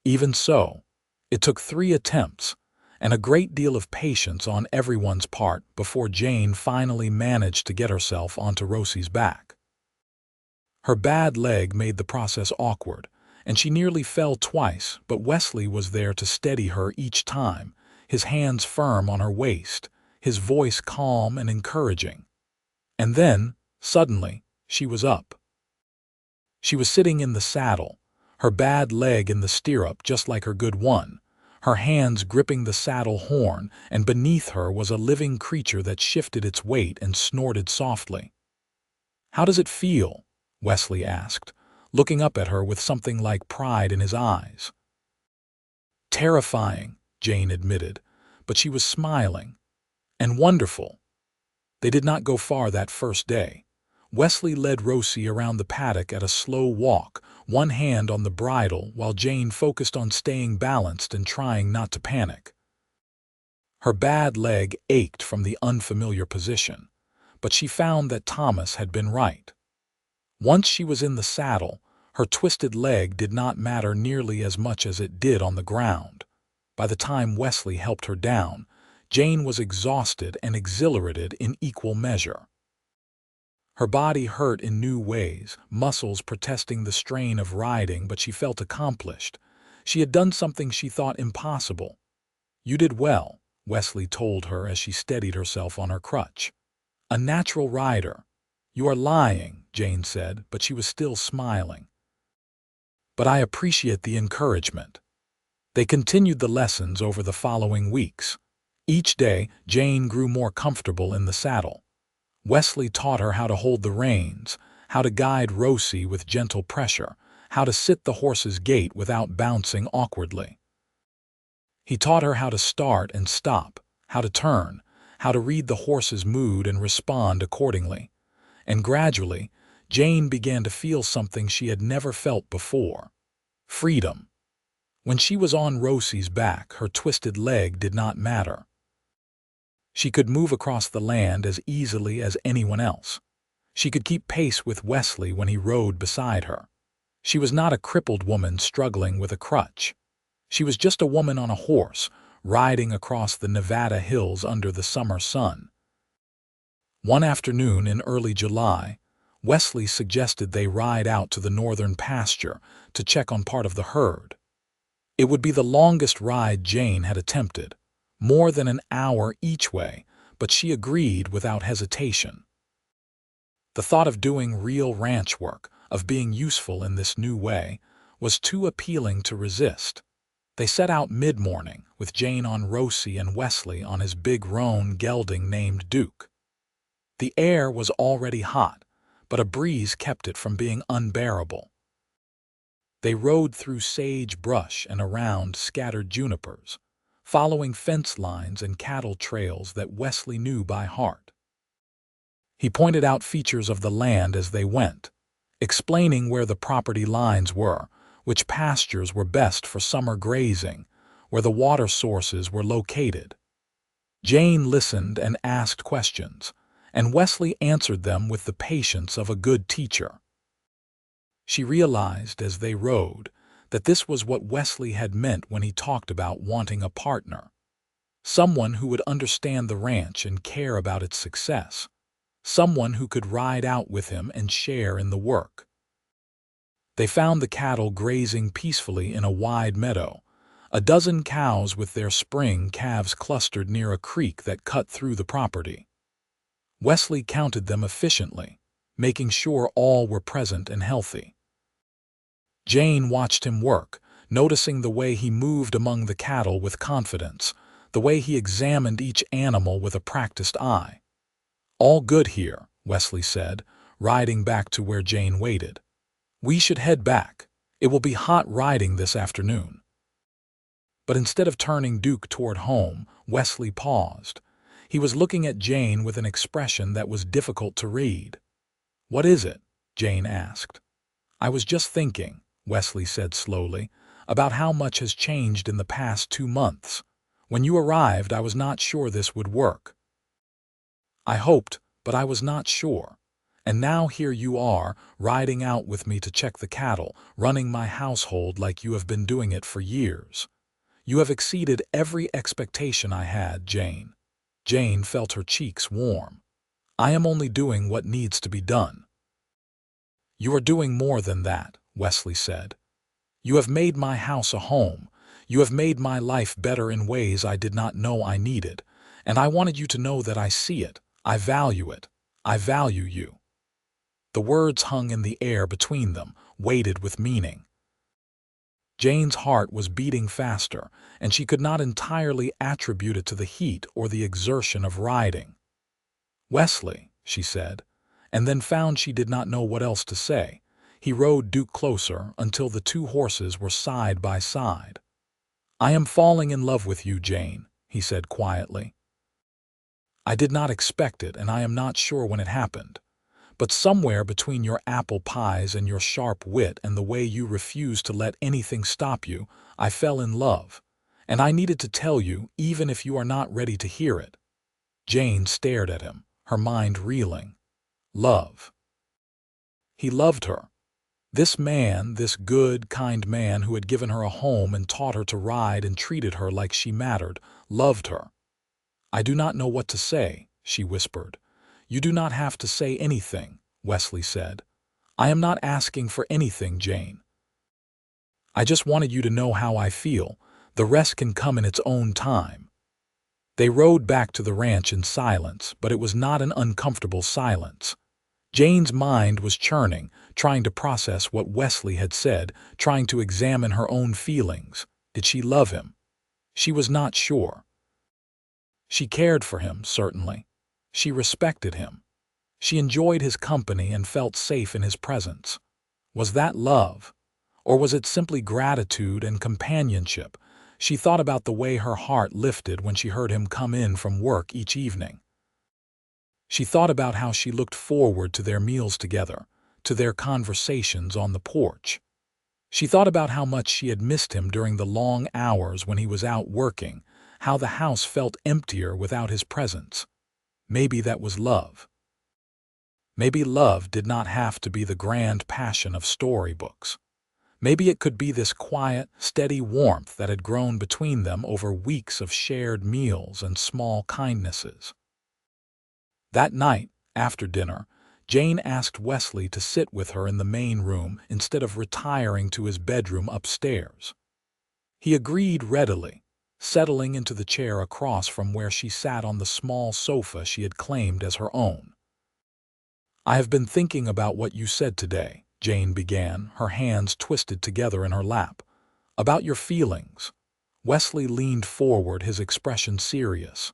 Even so, it took 3 attempts and a great deal of patience on everyone's part before Jane finally managed to get herself onto Rosie's back. Her bad leg made the process awkward, and she nearly fell twice, but Wesley was there to steady her each time, his hands firm on her waist, his voice calm and encouraging. And then, suddenly, she was up. She was sitting in the saddle, her bad leg in the stirrup just like her good one, her hands gripping the saddle horn, and beneath her was a living creature that shifted its weight and snorted softly. "How does it feel?" Wesley asked, looking up at her with something like pride in his eyes. "Terrifying," Jane admitted, but she was smiling. "And wonderful." They did not go far that first day. Wesley led Rosie around the paddock at a slow walk, one hand on the bridle while Jane focused on staying balanced and trying not to panic. Her bad leg ached from the unfamiliar position, but she found that Thomas had been right. Once she was in the saddle, her twisted leg did not matter nearly as much as it did on the ground. By the time Wesley helped her down, Jane was exhausted and exhilarated in equal measure. Her body hurt in new ways, muscles protesting the strain of riding, but she felt accomplished. She had done something she thought impossible. "You did well," Wesley told her as she steadied herself on her crutch. "A natural rider." "You are lying," Jane said, but she was still smiling. "But I appreciate the encouragement." They continued the lessons over the following weeks. Each day, Jane grew more comfortable in the saddle. Wesley taught her how to hold the reins, how to guide Rosie with gentle pressure, how to sit the horse's gait without bouncing awkwardly. He taught her how to start and stop, how to turn, how to read the horse's mood and respond accordingly. And gradually, Jane began to feel something she had never felt before: freedom. When she was on Rosie's back, her twisted leg did not matter. She could move across the land as easily as anyone else. She could keep pace with Wesley when he rode beside her. She was not a crippled woman struggling with a crutch. She was just a woman on a horse, riding across the Nevada hills under the summer sun. One afternoon in early July, Wesley suggested they ride out to the northern pasture to check on part of the herd. It would be the longest ride Jane had attempted, more than an hour each way, but she agreed without hesitation. The thought of doing real ranch work, of being useful in this new way, was too appealing to resist. They set out mid-morning, with Jane on Rosie and Wesley on his big roan gelding named Duke. The air was already hot, but a breeze kept it from being unbearable. They rode through sage brush and around scattered junipers, following fence lines and cattle trails that Wesley knew by heart. He pointed out features of the land as they went, explaining where the property lines were, which pastures were best for summer grazing, where the water sources were located. Jane listened and asked questions, and Wesley answered them with the patience of a good teacher. She realized as they rode that this was what Wesley had meant when he talked about wanting a partner, someone who would understand the ranch and care about its success, someone who could ride out with him and share in the work. They found the cattle grazing peacefully in a wide meadow, a dozen cows with their spring calves clustered near a creek that cut through the property. Wesley counted them efficiently, making sure all were present and healthy. Jane watched him work, noticing the way he moved among the cattle with confidence, the way he examined each animal with a practiced eye. "All good here," Wesley said, riding back to where Jane waited. "We should head back. It will be hot riding this afternoon." But instead of turning Duke toward home, Wesley paused. He was looking at Jane with an expression that was difficult to read. "What is it?" Jane asked. "I was just thinking," Wesley said slowly, "about how much has changed in the past 2 months. When you arrived, I was not sure this would work. I hoped, but I was not sure. And now here you are, riding out with me to check the cattle, running my household like you have been doing it for years. You have exceeded every expectation I had, Jane." Jane felt her cheeks warm. "I am only doing what needs to be done." "You are doing more than that," Wesley said. "You have made my house a home. You have made my life better in ways I did not know I needed, and I wanted you to know that I see it. I value it. I value you." The words hung in the air between them, weighted with meaning. Jane's heart was beating faster, and she could not entirely attribute it to the heat or the exertion of riding. "Wesley," she said, and then found she did not know what else to say. He rode Duke closer until the 2 horses were side by side. "I am falling in love with you, Jane," he said quietly. "I did not expect it, and I am not sure when it happened. But somewhere between your apple pies and your sharp wit and the way you refuse to let anything stop you, I fell in love. And I needed to tell you, even if you are not ready to hear it." Jane stared at him, her mind reeling. Love. He loved her. This man, this good, kind man who had given her a home and taught her to ride and treated her like she mattered, loved her. "I do not know what to say," she whispered. "You do not have to say anything," Wesley said. "I am not asking for anything, Jane. I just wanted you to know how I feel. The rest can come in its own time." They rode back to the ranch in silence, but it was not an uncomfortable silence. Jane's mind was churning, trying to process what Wesley had said, trying to examine her own feelings. Did she love him? She was not sure. She cared for him, certainly. She respected him. She enjoyed his company and felt safe in his presence. Was that love? Or was it simply gratitude and companionship? She thought about the way her heart lifted when she heard him come in from work each evening. She thought about how she looked forward to their meals together, to their conversations on the porch. She thought about how much she had missed him during the long hours when he was out working, how the house felt emptier without his presence. Maybe that was love. Maybe love did not have to be the grand passion of storybooks. Maybe it could be this quiet, steady warmth that had grown between them over weeks of shared meals and small kindnesses. That night, after dinner, Jane asked Wesley to sit with her in the main room instead of retiring to his bedroom upstairs. He agreed readily, settling into the chair across from where she sat on the small sofa she had claimed as her own. "I have been thinking about what you said today," Jane began, her hands twisted together in her lap. "About your feelings." Wesley leaned forward, his expression serious.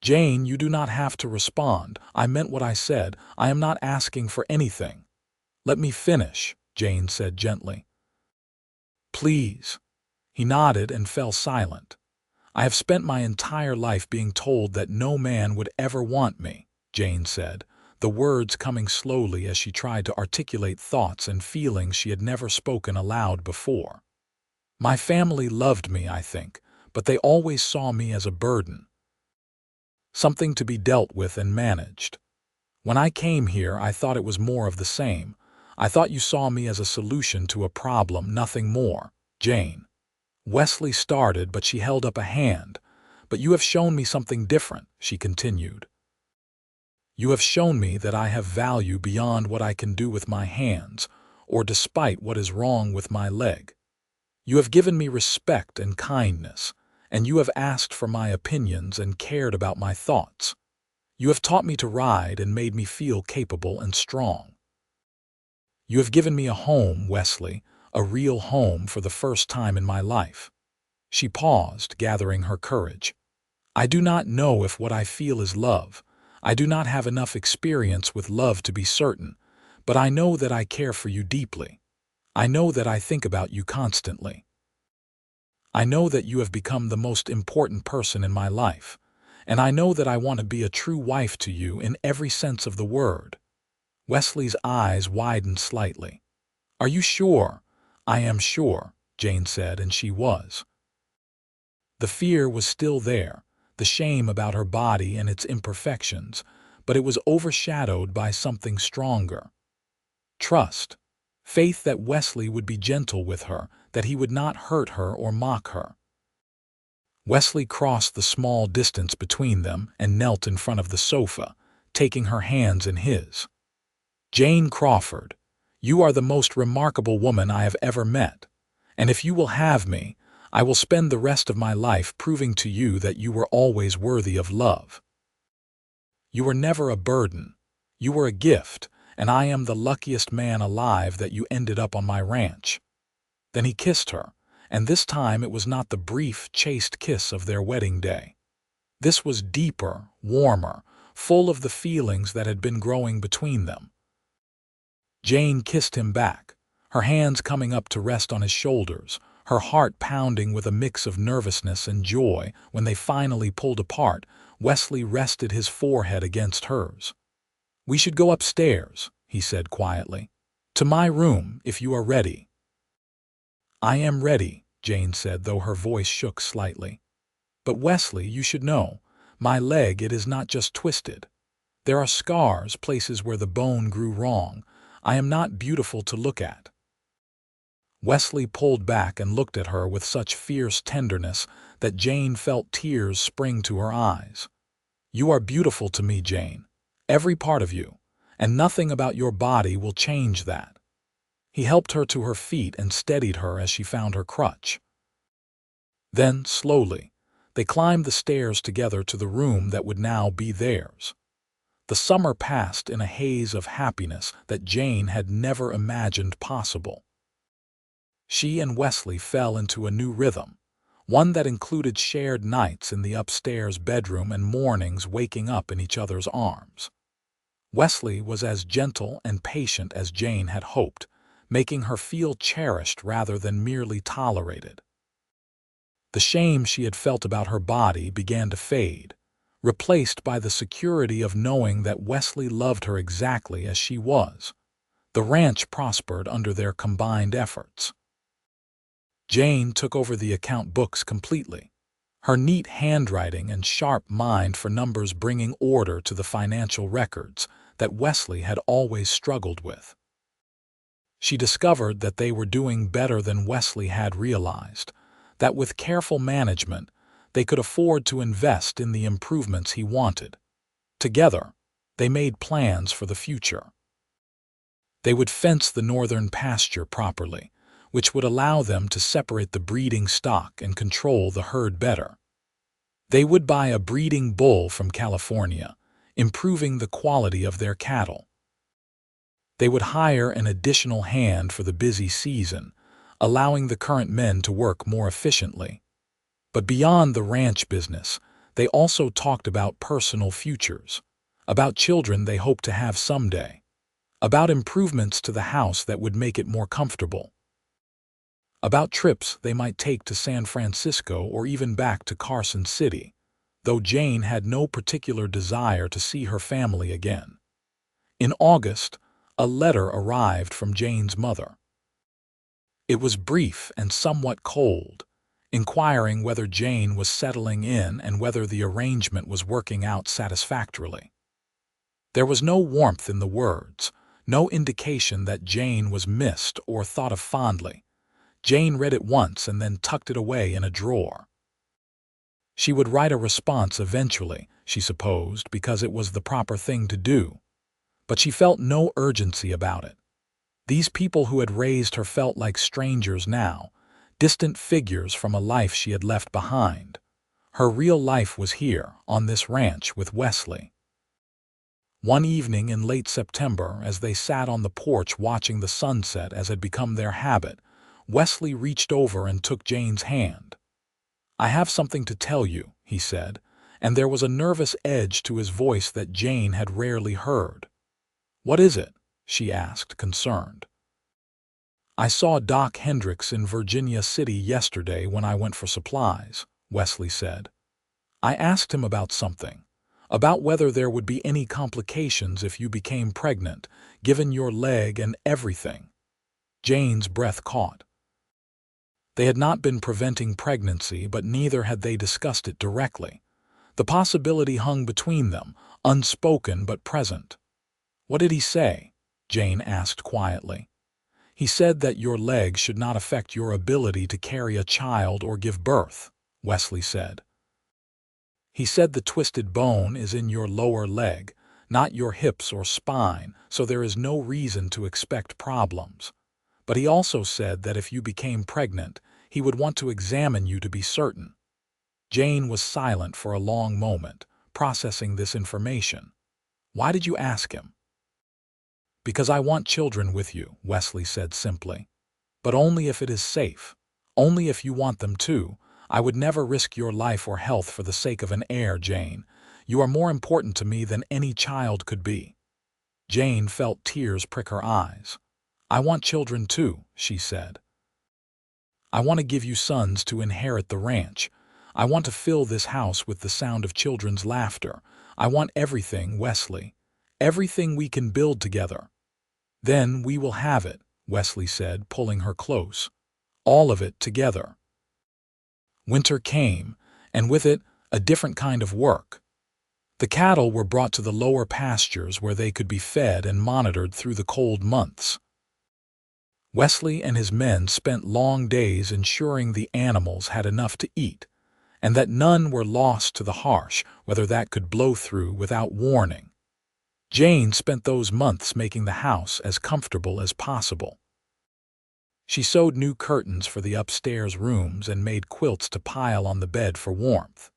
"Jane, you do not have to respond. I meant what I said. I am not asking for anything." "Let me finish," Jane said gently. "Please." He nodded and fell silent. "I have spent my entire life being told that no man would ever want me," Jane said, the words coming slowly as she tried to articulate thoughts and feelings she had never spoken aloud before. My family loved me, I think, but they always saw me as a burden, something to be dealt with and managed. When I came here, I thought it was more of the same. I thought you saw me as a solution to a problem, nothing more, Jane. Wesley started, but she held up a hand. But you have shown me something different, she continued. You have shown me that I have value beyond what I can do with my hands, or despite what is wrong with my leg. You have given me respect and kindness, and you have asked for my opinions and cared about my thoughts. You have taught me to ride and made me feel capable and strong. You have given me a home, Wesley, a real home for the first time in my life. She paused, gathering her courage. I do not know if what I feel is love. I do not have enough experience with love to be certain, but I know that I care for you deeply. I know that I think about you constantly. I know that you have become the most important person in my life, and I know that I want to be a true wife to you in every sense of the word. Wesley's eyes widened slightly. Are you sure? I am sure, Jane said, and she was. The fear was still there, the shame about her body and its imperfections, but it was overshadowed by something stronger. Trust. Faith that Wesley would be gentle with her, that he would not hurt her or mock her. Wesley crossed the small distance between them and knelt in front of the sofa, taking her hands in his. Jane Crawford, you are the most remarkable woman I have ever met, and if you will have me, I will spend the rest of my life proving to you that you were always worthy of love. You were never a burden. You were a gift, and I am the luckiest man alive that you ended up on my ranch. Then he kissed her, and this time it was not the brief, chaste kiss of their wedding day. This was deeper, warmer, full of the feelings that had been growing between them. Jane kissed him back, her hands coming up to rest on his shoulders, her heart pounding with a mix of nervousness and joy. When they finally pulled apart, Wesley rested his forehead against hers. We should go upstairs, he said quietly. To my room, if you are ready. I am ready, Jane said, though her voice shook slightly. But Wesley, you should know, my leg, it is not just twisted. There are scars, places where the bone grew wrong. I am not beautiful to look at. Wesley pulled back and looked at her with such fierce tenderness that Jane felt tears spring to her eyes. You are beautiful to me, Jane, every part of you, and nothing about your body will change that. He helped her to her feet and steadied her as she found her crutch. Then, slowly, they climbed the stairs together to the room that would now be theirs. The summer passed in a haze of happiness that Jane had never imagined possible. She and Wesley fell into a new rhythm, one that included shared nights in the upstairs bedroom and mornings waking up in each other's arms. Wesley was as gentle and patient as Jane had hoped, making her feel cherished rather than merely tolerated. The shame she had felt about her body began to fade, replaced by the security of knowing that Wesley loved her exactly as she was. The ranch prospered under their combined efforts. Jane took over the account books completely, her neat handwriting and sharp mind for numbers bringing order to the financial records that Wesley had always struggled with. She discovered that they were doing better than Wesley had realized, that with careful management, they could afford to invest in the improvements he wanted. Together, they made plans for the future. They would fence the northern pasture properly, which would allow them to separate the breeding stock and control the herd better. They would buy a breeding bull from California, improving the quality of their cattle. They would hire an additional hand for the busy season, allowing the current men to work more efficiently. But beyond the ranch business, they also talked about personal futures, about children they hoped to have someday, about improvements to the house that would make it more comfortable, about trips they might take to San Francisco or even back to Carson City, though Jane had no particular desire to see her family again. In August, a letter arrived from Jane's mother. It was brief and somewhat cold, inquiring whether Jane was settling in and whether the arrangement was working out satisfactorily. There was no warmth in the words, no indication that Jane was missed or thought of fondly. Jane read it once and then tucked it away in a drawer. She would write a response eventually, she supposed, because it was the proper thing to do. But she felt no urgency about it. These people who had raised her felt like strangers now, distant figures from a life she had left behind. Her real life was here, on this ranch with Wesley. One evening in late September, as they sat on the porch watching the sunset as had become their habit, Wesley reached over and took Jane's hand. "I have something to tell you," he said, and there was a nervous edge to his voice that Jane had rarely heard. "What is it?" she asked, concerned. "I saw Doc Hendricks in Virginia City yesterday when I went for supplies," Wesley said. "I asked him about something, about whether there would be any complications if you became pregnant, given your leg and everything." Jane's breath caught. They had not been preventing pregnancy, but neither had they discussed it directly. The possibility hung between them, unspoken but present. "What did he say?" Jane asked quietly. "He said that your leg should not affect your ability to carry a child or give birth," Wesley said. "He said the twisted bone is in your lower leg, not your hips or spine, so there is no reason to expect problems. But he also said that if you became pregnant, he would want to examine you to be certain." Jane was silent for a long moment, processing this information. "Why did you ask him?" "Because I want children with you," Wesley said simply. "But only if it is safe. Only if you want them too. I would never risk your life or health for the sake of an heir, Jane. You are more important to me than any child could be." Jane felt tears prick her eyes. "I want children too," she said. "I want to give you sons to inherit the ranch. I want to fill this house with the sound of children's laughter. I want everything, Wesley. Everything we can build together." "Then we will have it," Wesley said, pulling her close. "All of it together." Winter came, and with it, a different kind of work. The cattle were brought to the lower pastures where they could be fed and monitored through the cold months. Wesley and his men spent long days ensuring the animals had enough to eat, and that none were lost to the harsh, whether that could blow through without warning. Jane spent those months making the house as comfortable as possible. She sewed new curtains for the upstairs rooms and made quilts to pile on the bed for warmth.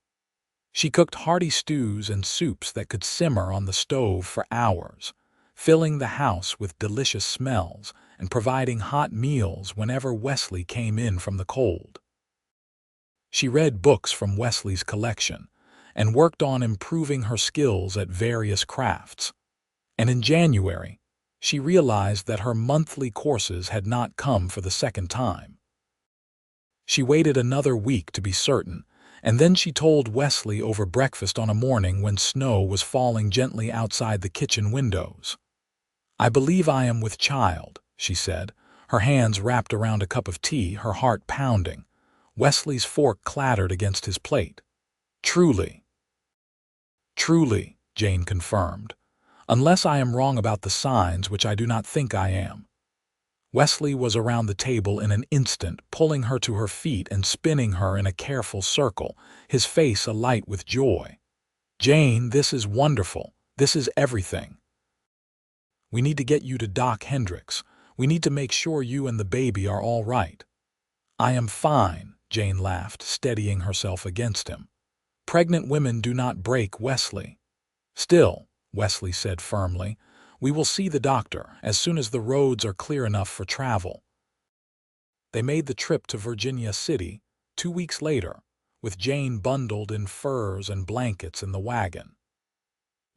She cooked hearty stews and soups that could simmer on the stove for hours, filling the house with delicious smells and providing hot meals whenever Wesley came in from the cold. She read books from Wesley's collection and worked on improving her skills at various crafts. And in January, she realized that her monthly courses had not come for the second time. She waited another week to be certain, and then she told Wesley over breakfast on a morning when snow was falling gently outside the kitchen windows. "I believe I am with child," she said, her hands wrapped around a cup of tea, her heart pounding. Wesley's fork clattered against his plate. "Truly." "Truly," Jane confirmed. "Unless I am wrong about the signs, which I do not think I am." Wesley was around the table in an instant, pulling her to her feet and spinning her in a careful circle, his face alight with joy. "Jane, this is wonderful. This is everything. We need to get you to Doc Hendricks. We need to make sure you and the baby are all right." "I am fine," Jane laughed, steadying herself against him. "Pregnant women do not break, Wesley." "Still," Wesley said firmly, "we will see the doctor as soon as the roads are clear enough for travel." They made the trip to Virginia City 2 weeks later, with Jane bundled in furs and blankets in the wagon.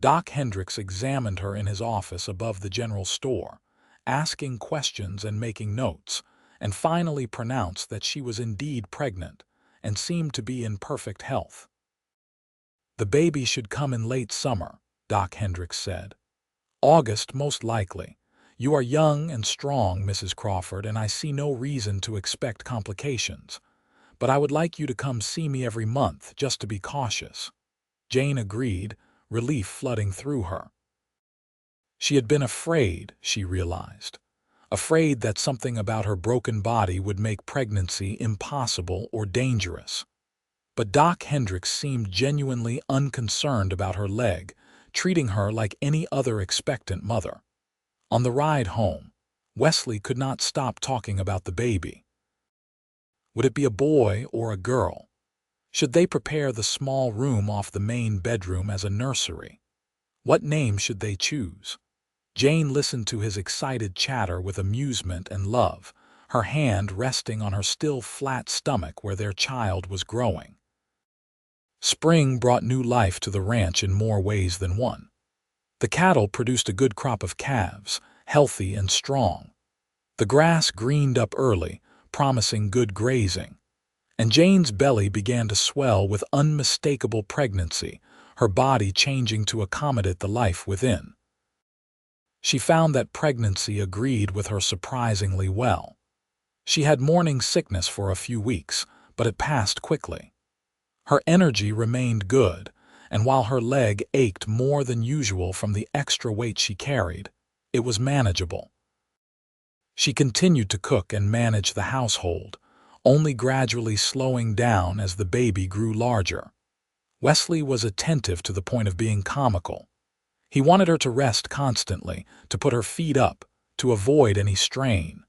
Doc Hendricks examined her in his office above the general store, asking questions and making notes, and finally pronounced that she was indeed pregnant and seemed to be in perfect health. "The baby should come in late summer," Doc Hendricks said. August, most likely. You are young and strong, Mrs. Crawford, and I see no reason to expect complications. But I would like you to come see me every month, just to be cautious. Jane agreed, relief flooding through her. She had been afraid, she realized. Afraid that something about her broken body would make pregnancy impossible or dangerous. But Doc Hendricks seemed genuinely unconcerned about her leg, treating her like any other expectant mother. On the ride home, Wesley could not stop talking about the baby. Would it be a boy or a girl? Should they prepare the small room off the main bedroom as a nursery? What name should they choose? Jane listened to his excited chatter with amusement and love, her hand resting on her still flat stomach where their child was growing. Spring brought new life to the ranch in more ways than one. The cattle produced a good crop of calves, healthy and strong. The grass greened up early, promising good grazing. And Jane's belly began to swell with unmistakable pregnancy, her body changing to accommodate the life within. She found that pregnancy agreed with her surprisingly well. She had morning sickness for a few weeks, but it passed quickly. Her energy remained good, and while her leg ached more than usual from the extra weight she carried, it was manageable. She continued to cook and manage the household, only gradually slowing down as the baby grew larger. Wesley was attentive to the point of being comical. He wanted her to rest constantly, to put her feet up, to avoid any strain.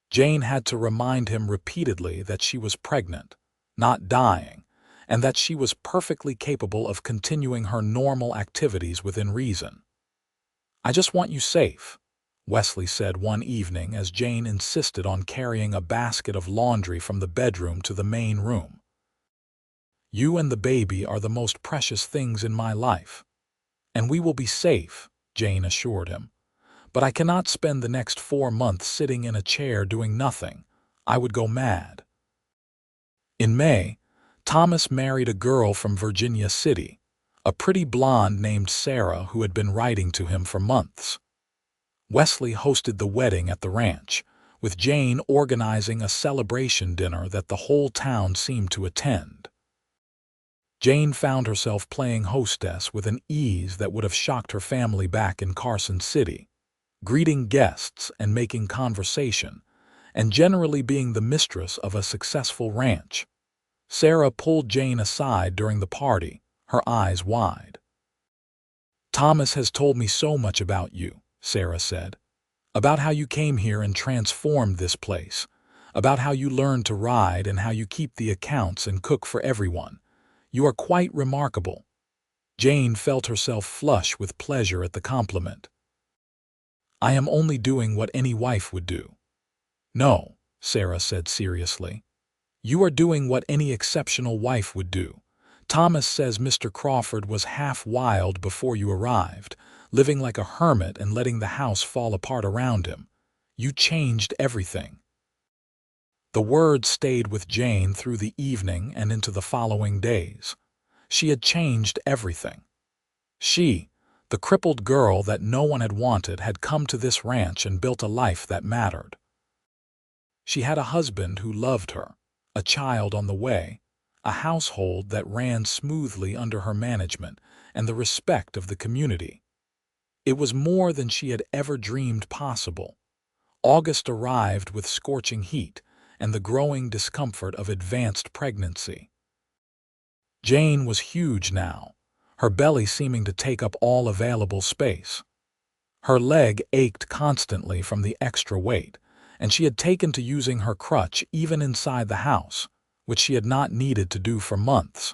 Jane had to remind him repeatedly that she was pregnant, not dying, and that she was perfectly capable of continuing her normal activities within reason. "I just want you safe," Wesley said one evening as Jane insisted on carrying a basket of laundry from the bedroom to the main room. "You and the baby are the most precious things in my life. And we will be safe," Jane assured him. "But I cannot spend the next 4 months sitting in a chair doing nothing. I would go mad." In May, Thomas married a girl from Virginia City, a pretty blonde named Sarah who had been writing to him for months. Wesley hosted the wedding at the ranch, with Jane organizing a celebration dinner that the whole town seemed to attend. Jane found herself playing hostess with an ease that would have shocked her family back in Carson City, greeting guests and making conversation, and generally being the mistress of a successful ranch. Sarah pulled Jane aside during the party, her eyes wide. "Thomas has told me so much about you," Sarah said. "About how you came here and transformed this place, about how you learned to ride and how you keep the accounts and cook for everyone. You are quite remarkable." Jane felt herself flush with pleasure at the compliment. "I am only doing what any wife would do." "No," Sarah said seriously. "You are doing what any exceptional wife would do. Thomas says Mr. Crawford was half wild before you arrived, living like a hermit and letting the house fall apart around him. You changed everything." The words stayed with Jane through the evening and into the following days. She had changed everything. She, the crippled girl that no one had wanted, had come to this ranch and built a life that mattered. She had a husband who loved her, a child on the way, a household that ran smoothly under her management, and the respect of the community. It was more than she had ever dreamed possible. August arrived with scorching heat and the growing discomfort of advanced pregnancy. Jane was huge now, her belly seeming to take up all available space. Her leg ached constantly from the extra weight, and she had taken to using her crutch even inside the house, which she had not needed to do for months.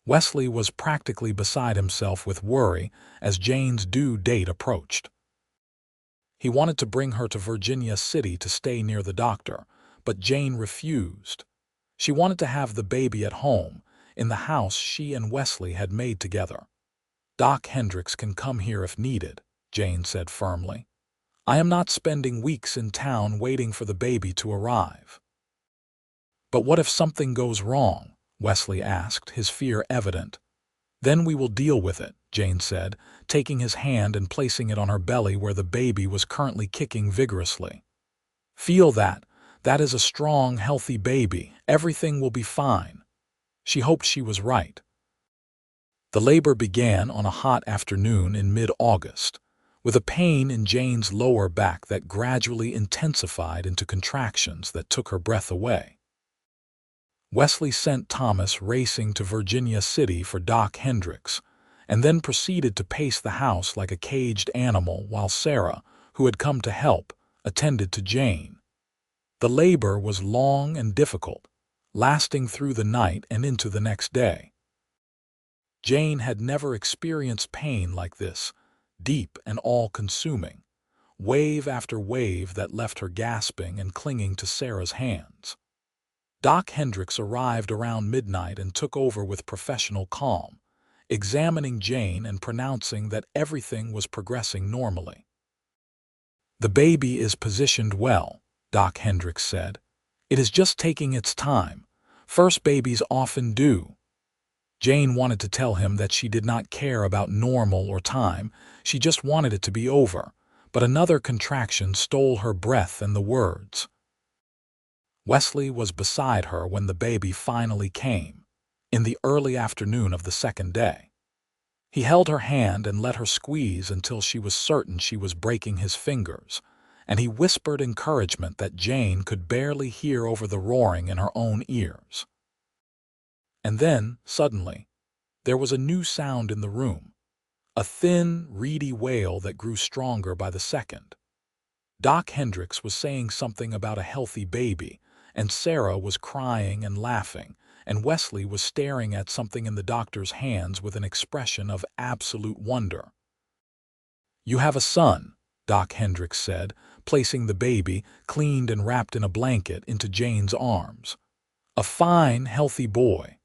Wesley was practically beside himself with worry as Jane's due date approached. He wanted to bring her to Virginia City to stay near the doctor, but Jane refused. She wanted to have the baby at home, in the house she and Wesley had made together. "Doc Hendricks can come here if needed," Jane said firmly. "I am not spending weeks in town waiting for the baby to arrive." "But what if something goes wrong?" Wesley asked, his fear evident. "Then we will deal with it," Jane said, taking his hand and placing it on her belly where the baby was currently kicking vigorously. "Feel that. That is a strong, healthy baby. Everything will be fine." She hoped she was right. The labor began on a hot afternoon in mid-August, with a pain in Jane's lower back that gradually intensified into contractions that took her breath away. Wesley sent Thomas racing to Virginia City for Doc Hendricks, and then proceeded to pace the house like a caged animal while Sarah, who had come to help, attended to Jane. The labor was long and difficult, lasting through the night and into the next day. Jane had never experienced pain like this, deep and all-consuming, wave after wave that left her gasping and clinging to Sarah's hands. Doc Hendricks arrived around midnight and took over with professional calm, examining Jane and pronouncing that everything was progressing normally. "The baby is positioned well," Doc Hendricks said. "It is just taking its time. First babies often do." Jane wanted to tell him that she did not care about normal or time, she just wanted it to be over, but another contraction stole her breath and the words. Wesley was beside her when the baby finally came, in the early afternoon of the second day. He held her hand and let her squeeze until she was certain she was breaking his fingers, and he whispered encouragement that Jane could barely hear over the roaring in her own ears. And then, suddenly, there was a new sound in the room, a thin, reedy wail that grew stronger by the second. Doc Hendricks was saying something about a healthy baby, and Sarah was crying and laughing, and Wesley was staring at something in the doctor's hands with an expression of absolute wonder. "You have a son," Doc Hendricks said, placing the baby, cleaned and wrapped in a blanket, into Jane's arms. "A fine, healthy boy."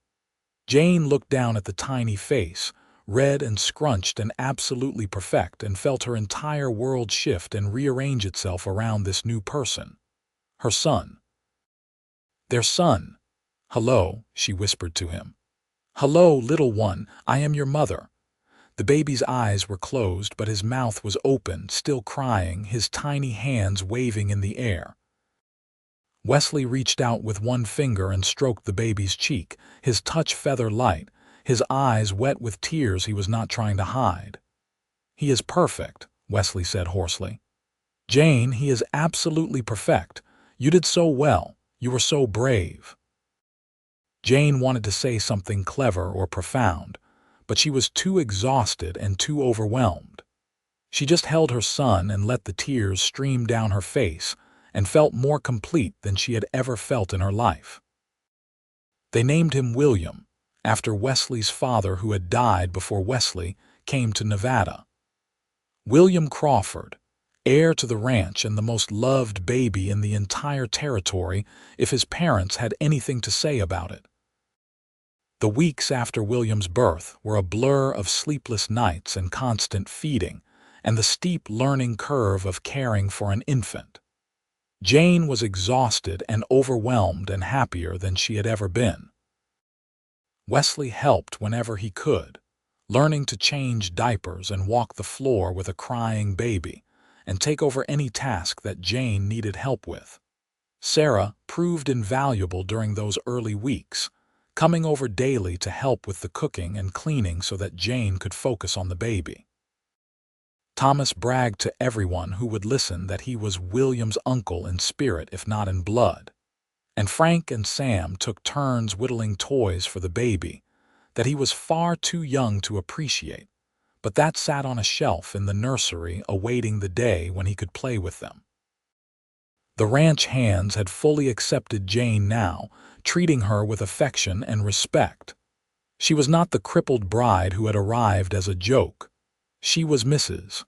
Jane looked down at the tiny face, red and scrunched and absolutely perfect, and felt her entire world shift and rearrange itself around this new person. Her son. Their son. "Hello," she whispered to him. "Hello, little one, I am your mother." The baby's eyes were closed, but his mouth was open, still crying, his tiny hands waving in the air. Wesley reached out with one finger and stroked the baby's cheek, his touch feather light, his eyes wet with tears he was not trying to hide. "He is perfect," Wesley said hoarsely. "Jane, he is absolutely perfect. You did so well. You were so brave." Jane wanted to say something clever or profound, but she was too exhausted and too overwhelmed. She just held her son and let the tears stream down her face, and felt more complete than she had ever felt in her life. They named him William, after Wesley's father, who had died before Wesley came to Nevada. William Crawford, heir to the ranch and the most loved baby in the entire territory if his parents had anything to say about it. The weeks after William's birth were a blur of sleepless nights and constant feeding, and the steep learning curve of caring for an infant. Jane was exhausted and overwhelmed and happier than she had ever been. Wesley helped whenever he could, learning to change diapers and walk the floor with a crying baby, and take over any task that Jane needed help with. Sarah proved invaluable during those early weeks, coming over daily to help with the cooking and cleaning so that Jane could focus on the baby. Thomas bragged to everyone who would listen that he was William's uncle in spirit if not in blood. And Frank and Sam took turns whittling toys for the baby that he was far too young to appreciate, but that sat on a shelf in the nursery awaiting the day when he could play with them. The ranch hands had fully accepted Jane now, treating her with affection and respect. She was not the crippled bride who had arrived as a joke. She was Mrs.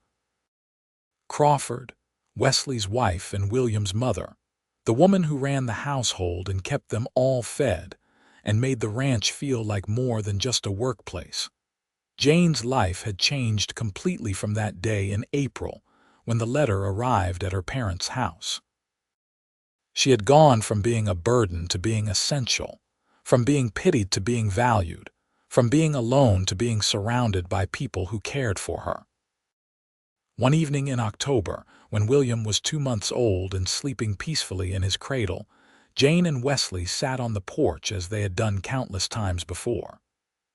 Crawford, Wesley's wife and William's mother, the woman who ran the household and kept them all fed, and made the ranch feel like more than just a workplace. Jane's life had changed completely from that day in April, when the letter arrived at her parents' house. She had gone from being a burden to being essential, from being pitied to being valued, from being alone to being surrounded by people who cared for her. One evening in October, when William was 2 months old and sleeping peacefully in his cradle, Jane and Wesley sat on the porch as they had done countless times before.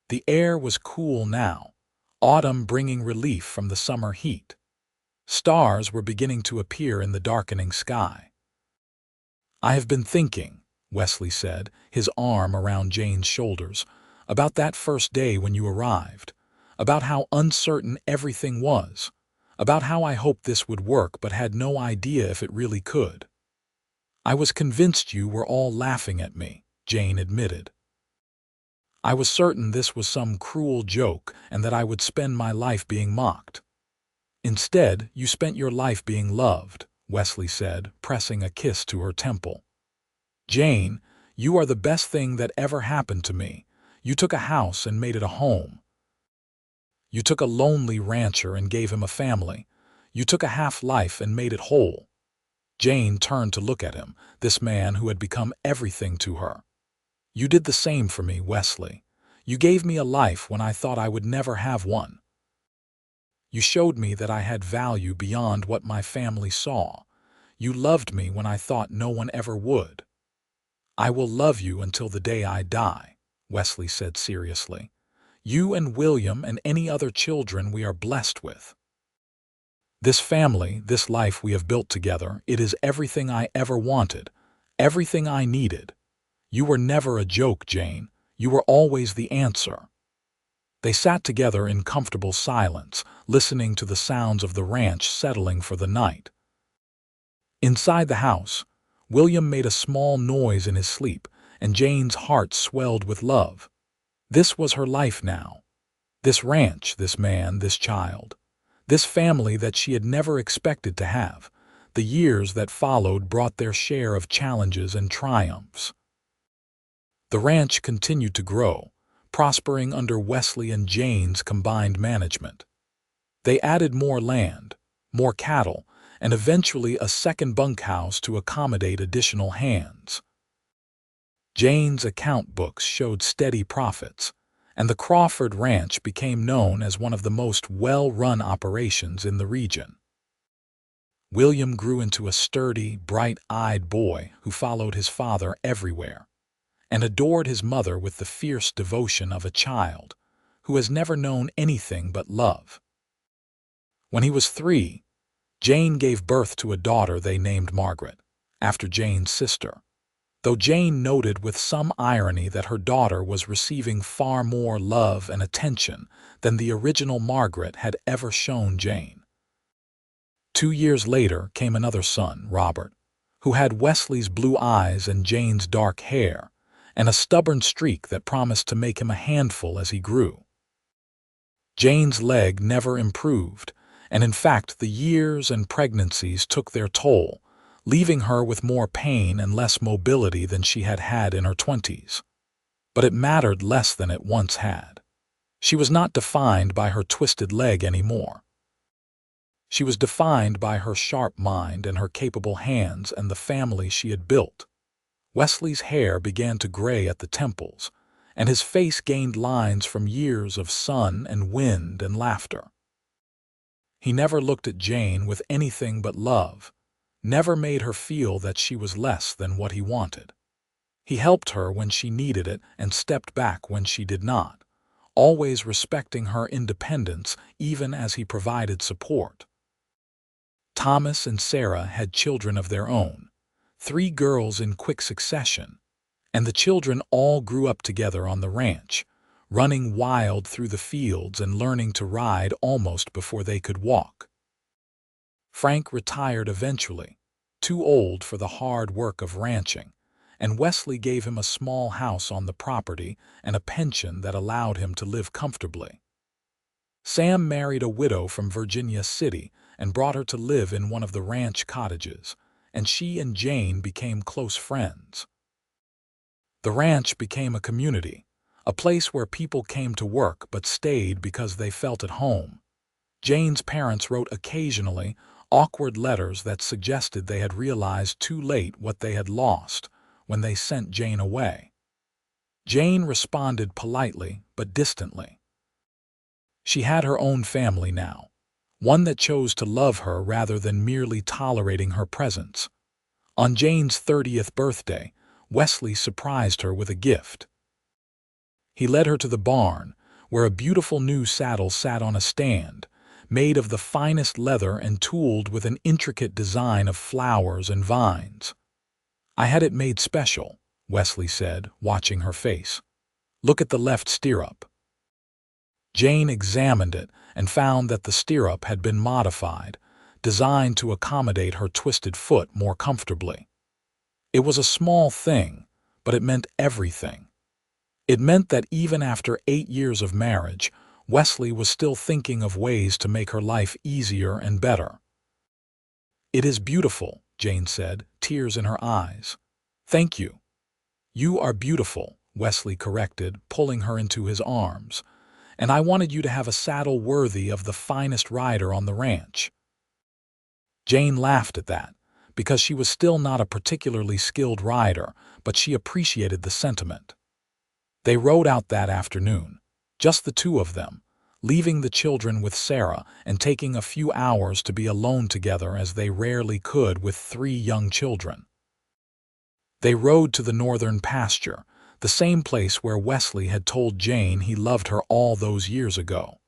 The air was cool now, autumn bringing relief from the summer heat. Stars were beginning to appear in the darkening sky. "I have been thinking," Wesley said, his arm around Jane's shoulders, "about that first day when you arrived, about how uncertain everything was, about how I hoped this would work but had no idea if it really could." "I was convinced you were all laughing at me," Jane admitted. "I was certain this was some cruel joke and that I would spend my life being mocked." "Instead, you spent your life being loved," Wesley said, pressing a kiss to her temple. "Jane, you are the best thing that ever happened to me. You took a house and made it a home. You took a lonely rancher and gave him a family. You took a half-life and made it whole." Jane turned to look at him, this man who had become everything to her. "You did the same for me, Wesley. You gave me a life when I thought I would never have one. You showed me that I had value beyond what my family saw. You loved me when I thought no one ever would." "I will love you until the day I die," Wesley said seriously. "You and William and any other children we are blessed with. This family, this life we have built together, it is everything I ever wanted, everything I needed. You were never a joke, Jane. You were always the answer." They sat together in comfortable silence, listening to the sounds of the ranch settling for the night. Inside the house, William made a small noise in his sleep, and Jane's heart swelled with love. This was her life now. This ranch, this man, this child. This family that she had never expected to have. The years that followed brought their share of challenges and triumphs. The ranch continued to grow, prospering under Wesley and Jane's combined management. They added more land, more cattle, and eventually a second bunkhouse to accommodate additional hands. Jane's account books showed steady profits, and the Crawford Ranch became known as one of the most well-run operations in the region. William grew into a sturdy, bright-eyed boy who followed his father everywhere, and adored his mother with the fierce devotion of a child who has never known anything but love. When he was 3, Jane gave birth to a daughter they named Margaret, after Jane's sister, though Jane noted with some irony that her daughter was receiving far more love and attention than the original Margaret had ever shown Jane. 2 years later came another son, Robert, who had Wesley's blue eyes and Jane's dark hair, and a stubborn streak that promised to make him a handful as he grew. Jane's leg never improved, and in fact the years and pregnancies took their toll, leaving her with more pain and less mobility than she had had in her 20s. But it mattered less than it once had. She was not defined by her twisted leg anymore. She was defined by her sharp mind and her capable hands and the family she had built. Wesley's hair began to gray at the temples, and his face gained lines from years of sun and wind and laughter. He never looked at Jane with anything but love, never made her feel that she was less than what he wanted. He helped her when she needed it and stepped back when she did not, always respecting her independence even as he provided support. Thomas and Sarah had children of their own, 3 girls in quick succession, and the children all grew up together on the ranch, running wild through the fields and learning to ride almost before they could walk. Frank retired eventually, too old for the hard work of ranching, and Wesley gave him a small house on the property and a pension that allowed him to live comfortably. Sam married a widow from Virginia City and brought her to live in one of the ranch cottages, and she and Jane became close friends. The ranch became a community, a place where people came to work but stayed because they felt at home. Jane's parents wrote occasionally awkward letters that suggested they had realized too late what they had lost when they sent Jane away. Jane responded politely but distantly. She had her own family now, one that chose to love her rather than merely tolerating her presence. On Jane's 30th birthday, Wesley surprised her with a gift. He led her to the barn, where a beautiful new saddle sat on a stand, made of the finest leather and tooled with an intricate design of flowers and vines. "I had it made special," Wesley said, watching her face. "Look at the left stirrup." Jane examined it and found that the stirrup had been modified, designed to accommodate her twisted foot more comfortably. It was a small thing, but it meant everything. It meant that even after 8 years of marriage, Wesley was still thinking of ways to make her life easier and better. "It is beautiful," Jane said, tears in her eyes. "Thank you." "You are beautiful," Wesley corrected, pulling her into his arms. "And I wanted you to have a saddle worthy of the finest rider on the ranch." Jane laughed at that, because she was still not a particularly skilled rider, but she appreciated the sentiment. They rode out that afternoon, just the two of them, leaving the children with Sarah and taking a few hours to be alone together as they rarely could with 3 young children. They rode to the northern pasture, the same place where Wesley had told Jane he loved her all those years ago.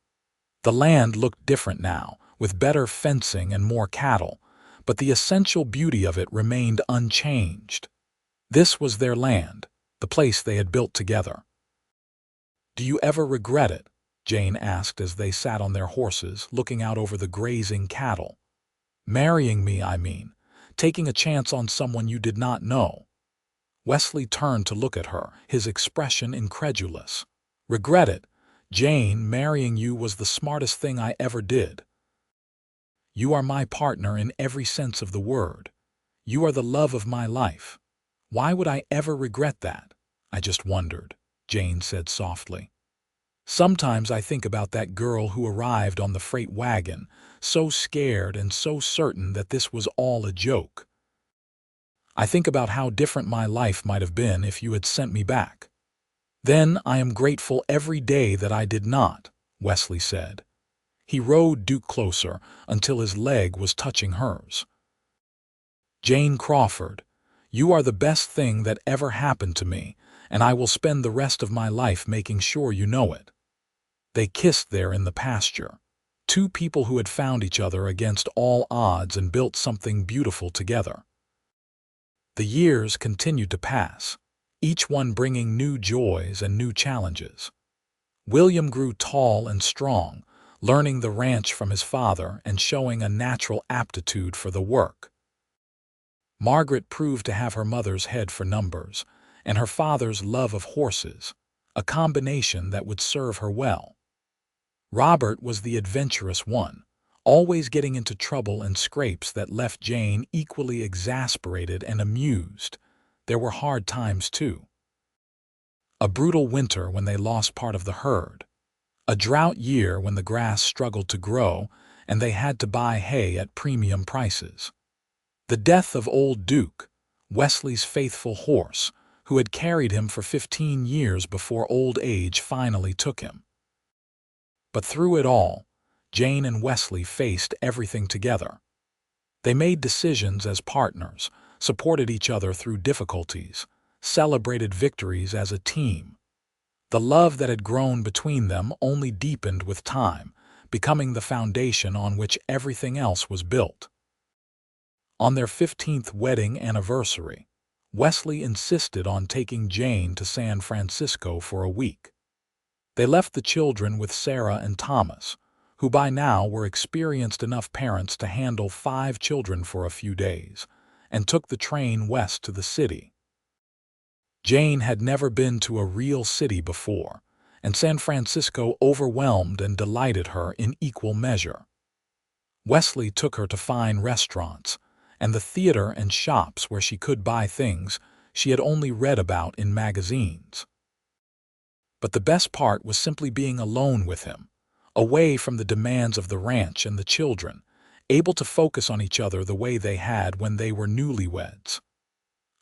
The land looked different now, with better fencing and more cattle, but the essential beauty of it remained unchanged. This was their land, the place they had built together. "Do you ever regret it?" Jane asked as they sat on their horses, looking out over the grazing cattle. "Marrying me, I mean, taking a chance on someone you did not know." Wesley turned to look at her, his expression incredulous. "Regret it? Jane, marrying you was the smartest thing I ever did. You are my partner in every sense of the word. You are the love of my life. Why would I ever regret that? I just wondered," Jane said softly. "Sometimes I think about that girl who arrived on the freight wagon, so scared and so certain that this was all a joke. I think about how different my life might have been if you had sent me back. Then I am grateful every day that I did not," Wesley said. He rode Duke closer until his leg was touching hers. "Jane Crawford, you are the best thing that ever happened to me, and I will spend the rest of my life making sure you know it." They kissed there in the pasture, 2 people who had found each other against all odds and built something beautiful together. The years continued to pass, each one bringing new joys and new challenges. William grew tall and strong, learning the ranch from his father and showing a natural aptitude for the work. Margaret proved to have her mother's head for numbers and her father's love of horses, a combination that would serve her well. Robert was the adventurous one, always getting into trouble and scrapes that left Jane equally exasperated and amused. There were hard times, too. A brutal winter when they lost part of the herd. A drought year when the grass struggled to grow and they had to buy hay at premium prices. The death of old Duke, Wesley's faithful horse, who had carried him for 15 years before old age finally took him. But through it all, Jane and Wesley faced everything together. They made decisions as partners, supported each other through difficulties, celebrated victories as a team. The love that had grown between them only deepened with time, becoming the foundation on which everything else was built. On their 15th wedding anniversary, Wesley insisted on taking Jane to San Francisco for a week. They left the children with Sarah and Thomas, who by now were experienced enough parents to handle 5 children for a few days, and took the train west to the city. Jane had never been to a real city before, and San Francisco overwhelmed and delighted her in equal measure. Wesley took her to fine restaurants, and the theater and shops where she could buy things she had only read about in magazines. But the best part was simply being alone with him, away from the demands of the ranch and the children, able to focus on each other the way they had when they were newlyweds.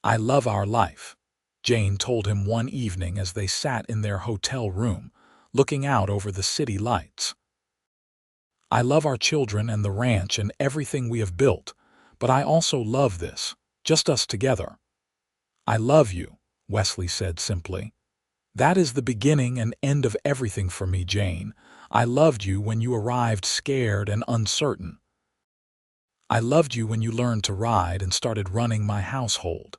"I love our life," Jane told him one evening as they sat in their hotel room, looking out over the city lights. "I love our children and the ranch and everything we have built, but I also love this, just us together." "I love you," Wesley said simply. "That is the beginning and end of everything for me, Jane. I loved you when you arrived scared and uncertain. I loved you when you learned to ride and started running my household.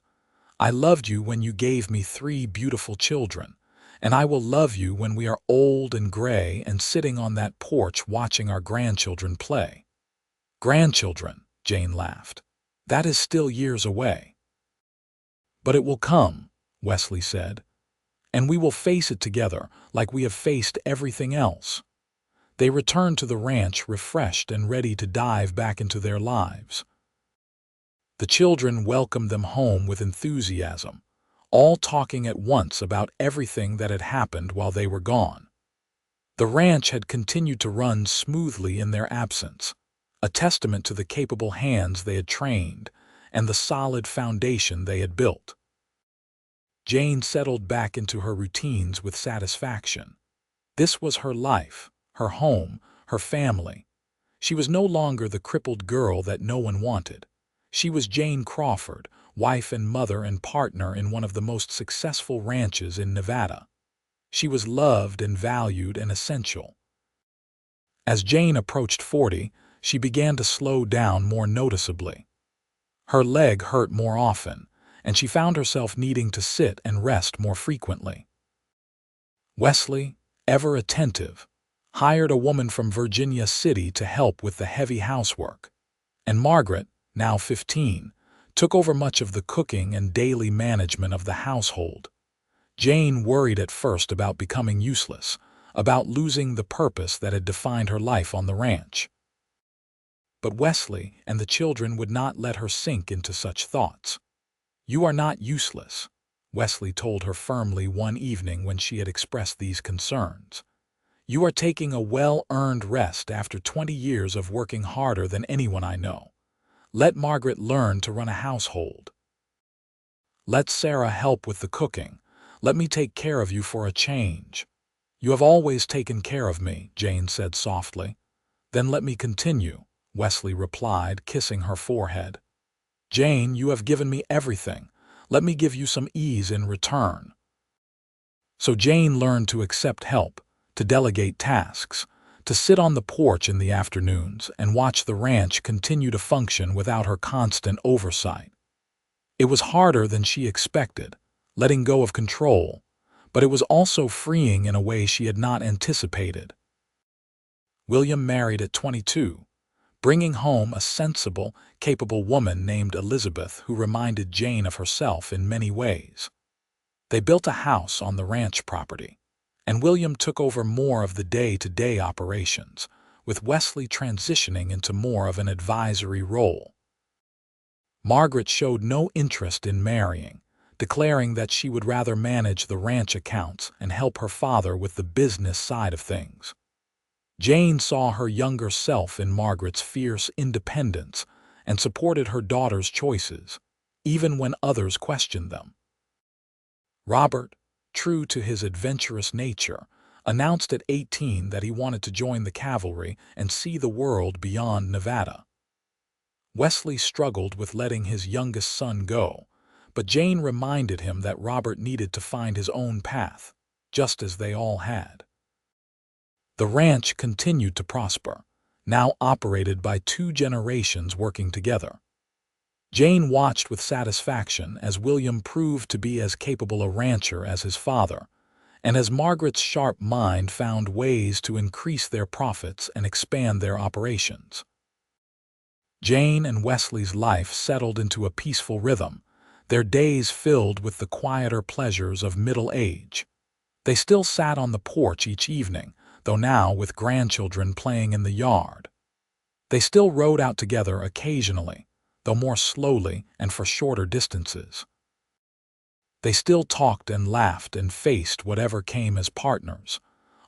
I loved you when you gave me 3 beautiful children. And I will love you when we are old and gray and sitting on that porch watching our grandchildren play." "Grandchildren," Jane laughed. "That is still years away." "But it will come," Wesley said. "And we will face it together like we have faced everything else." They returned to the ranch refreshed and ready to dive back into their lives. The children welcomed them home with enthusiasm, all talking at once about everything that had happened while they were gone. The ranch had continued to run smoothly in their absence, a testament to the capable hands they had trained and the solid foundation they had built. Jane settled back into her routines with satisfaction. This was her life, her home, her family. She was no longer the crippled girl that no one wanted. She was Jane Crawford, wife and mother and partner in one of the most successful ranches in Nevada. She was loved and valued and essential. As Jane approached 40, she began to slow down more noticeably. Her leg hurt more often, and she found herself needing to sit and rest more frequently. Wesley, ever attentive, hired a woman from Virginia City to help with the heavy housework, and Margaret, now 15, took over much of the cooking and daily management of the household. Jane worried at first about becoming useless, about losing the purpose that had defined her life on the ranch. But Wesley and the children would not let her sink into such thoughts. "You are not useless," Wesley told her firmly one evening when she had expressed these concerns. "You are taking a well-earned rest after 20 years of working harder than anyone I know. Let Margaret learn to run a household. Let Sarah help with the cooking. Let me take care of you for a change." "You have always taken care of me," Jane said softly. "Then let me continue," Wesley replied, kissing her forehead. "Jane, you have given me everything. Let me give you some ease in return." So Jane learned to accept help, to delegate tasks, to sit on the porch in the afternoons and watch the ranch continue to function without her constant oversight. It was harder than she expected, letting go of control, but it was also freeing in a way she had not anticipated. William married at 22, bringing home a sensible, capable woman named Elizabeth who reminded Jane of herself in many ways. They built a house on the ranch property, and William took over more of the day-to-day operations, with Wesley transitioning into more of an advisory role. Margaret showed no interest in marrying, declaring that she would rather manage the ranch accounts and help her father with the business side of things. Jane saw her younger self in Margaret's fierce independence and supported her daughter's choices, even when others questioned them. Robert, true to his adventurous nature, announced at 18 that he wanted to join the cavalry and see the world beyond Nevada. Wesley struggled with letting his youngest son go, but Jane reminded him that Robert needed to find his own path, just as they all had. The ranch continued to prosper, now operated by 2 generations working together. Jane watched with satisfaction as William proved to be as capable a rancher as his father, and as Margaret's sharp mind found ways to increase their profits and expand their operations. Jane and Wesley's life settled into a peaceful rhythm, their days filled with the quieter pleasures of middle age. They still sat on the porch each evening, though now with grandchildren playing in the yard. They still rode out together occasionally, though more slowly and for shorter distances. They still talked and laughed and faced whatever came as partners.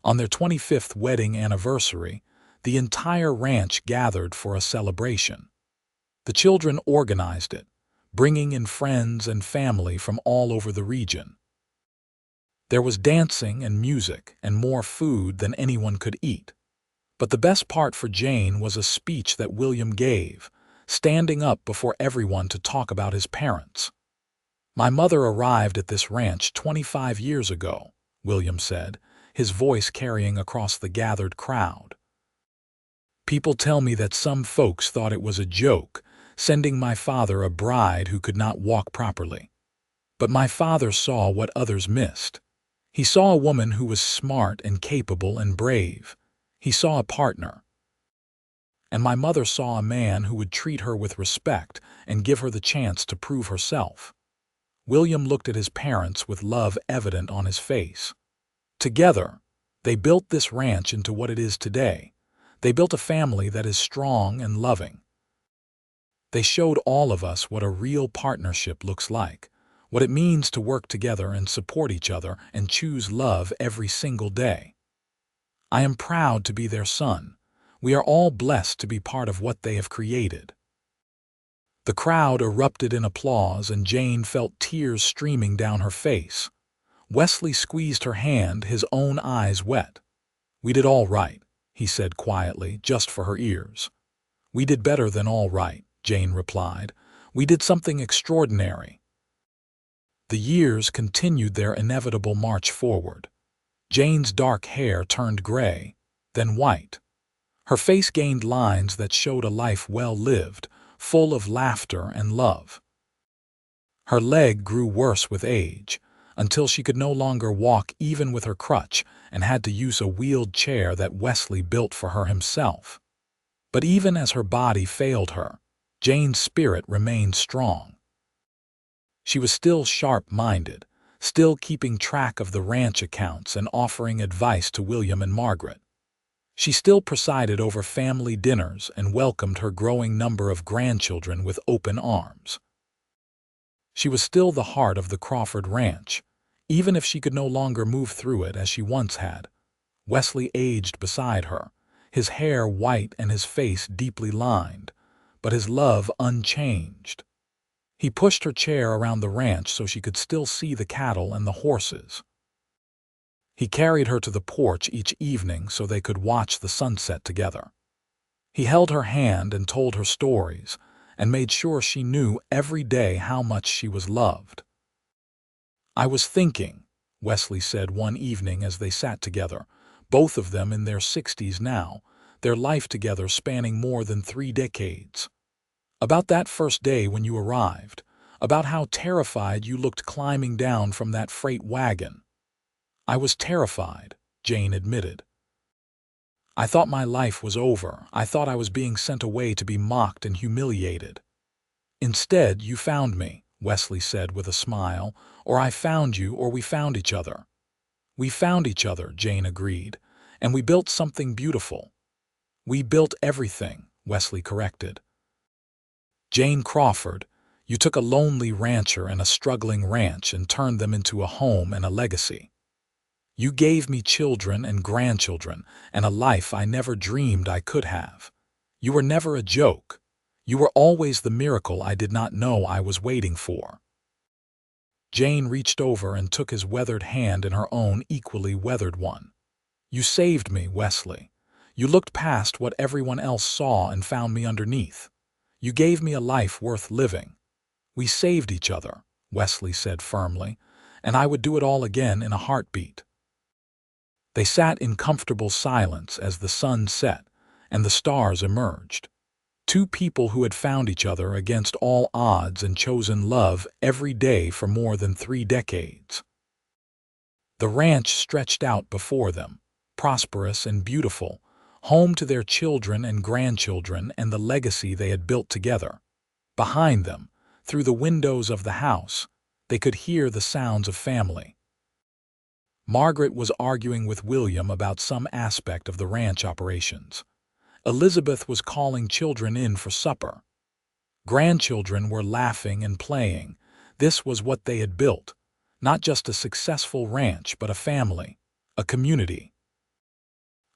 On their 25th wedding anniversary, the entire ranch gathered for a celebration. The children organized it, bringing in friends and family from all over the region. There was dancing and music and more food than anyone could eat. But the best part for Jane was a speech that William gave, standing up before everyone to talk about his parents. "My mother arrived at this ranch 25 years ago," William said, his voice carrying across the gathered crowd. "People tell me that some folks thought it was a joke, sending my father a bride who could not walk properly. But my father saw what others missed. He saw a woman who was smart and capable and brave. He saw a partner. And my mother saw a man who would treat her with respect and give her the chance to prove herself." William looked at his parents with love evident on his face. Together, they built this ranch into what it is today. They built a family that is strong and loving. They showed all of us what a real partnership looks like, what it means to work together and support each other and choose love every single day. I am proud to be their son. We are all blessed to be part of what they have created." The crowd erupted in applause, and Jane felt tears streaming down her face. Wesley squeezed her hand, his own eyes wet. "We did all right," he said quietly, just for her ears. "We did better than all right," Jane replied. "We did something extraordinary." The years continued their inevitable march forward. Jane's dark hair turned gray, then white. Her face gained lines that showed a life well lived, full of laughter and love. Her leg grew worse with age, until she could no longer walk even with her crutch and had to use a wheeled chair that Wesley built for her himself. But even as her body failed her, Jane's spirit remained strong. She was still sharp-minded, still keeping track of the ranch accounts and offering advice to William and Margaret. She still presided over family dinners and welcomed her growing number of grandchildren with open arms. She was still the heart of the Crawford Ranch, even if she could no longer move through it as she once had. Wesley aged beside her, his hair white and his face deeply lined, but his love unchanged. He pushed her chair around the ranch so she could still see the cattle and the horses. He carried her to the porch each evening so they could watch the sunset together. He held her hand and told her stories, and made sure she knew every day how much she was loved. "I was thinking," Wesley said one evening as they sat together, both of them in their 60s now, their life together spanning more than 3 decades. "About that first day when you arrived, about how terrified you looked climbing down from that freight wagon." "I was terrified," Jane admitted. "I thought my life was over. I thought I was being sent away to be mocked and humiliated." "Instead, you found me," Wesley said with a smile, "or I found you, or we found each other." "We found each other," Jane agreed, "and we built something beautiful." "We built everything," Wesley corrected. "Jane Crawford, you took a lonely rancher and a struggling ranch and turned them into a home and a legacy. You gave me children and grandchildren and a life I never dreamed I could have. You were never a joke. You were always the miracle I did not know I was waiting for." Jane reached over and took his weathered hand in her own equally weathered one. "You saved me, Wesley. You looked past what everyone else saw and found me underneath. You gave me a life worth living." "We saved each other," Wesley said firmly, "and I would do it all again in a heartbeat." They sat in comfortable silence as the sun set and the stars emerged. Two people who had found each other against all odds and chosen love every day for more than 3 decades. The ranch stretched out before them, prosperous and beautiful, home to their children and grandchildren and the legacy they had built together. Behind them, through the windows of the house, they could hear the sounds of family. Margaret was arguing with William about some aspect of the ranch operations. Elizabeth was calling children in for supper. Grandchildren were laughing and playing. This was what they had built, not just a successful ranch, but a family, a community.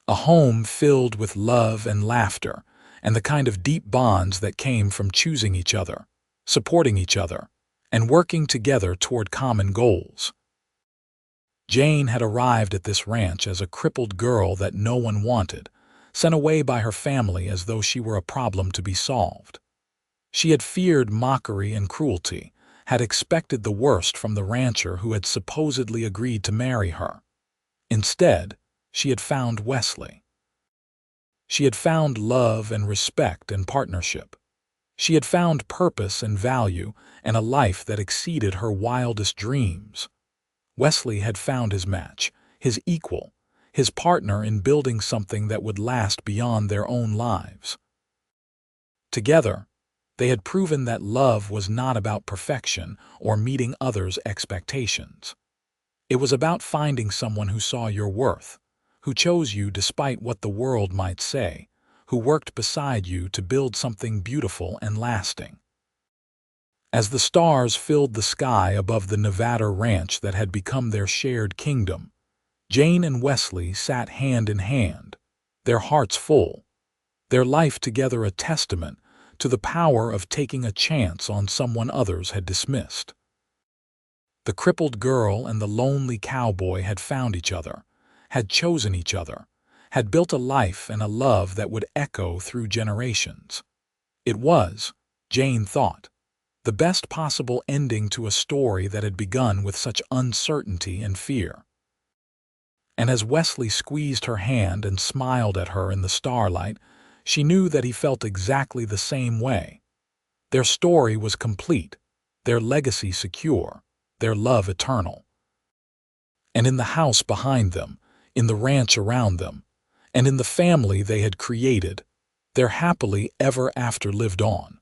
A home filled with love and laughter, and the kind of deep bonds that came from choosing each other, supporting each other, and working together toward common goals. Jane had arrived at this ranch as a crippled girl that no one wanted, sent away by her family as though she were a problem to be solved. She had feared mockery and cruelty, had expected the worst from the rancher who had supposedly agreed to marry her. Instead, she had found Wesley. She had found love and respect and partnership. She had found purpose and value and a life that exceeded her wildest dreams. Wesley had found his match, his equal, his partner in building something that would last beyond their own lives. Together, they had proven that love was not about perfection or meeting others' expectations. It was about finding someone who saw your worth, who chose you despite what the world might say, who worked beside you to build something beautiful and lasting. As the stars filled the sky above the Nevada ranch that had become their shared kingdom, Jane and Wesley sat hand in hand, their hearts full, their life together a testament to the power of taking a chance on someone others had dismissed. The crippled girl and the lonely cowboy had found each other, had chosen each other, had built a life and a love that would echo through generations. It was, Jane thought, the best possible ending to a story that had begun with such uncertainty and fear. And as Wesley squeezed her hand and smiled at her in the starlight, she knew that he felt exactly the same way. Their story was complete, their legacy secure, their love eternal. And in the house behind them, in the ranch around them, and in the family they had created, their happily ever after lived on.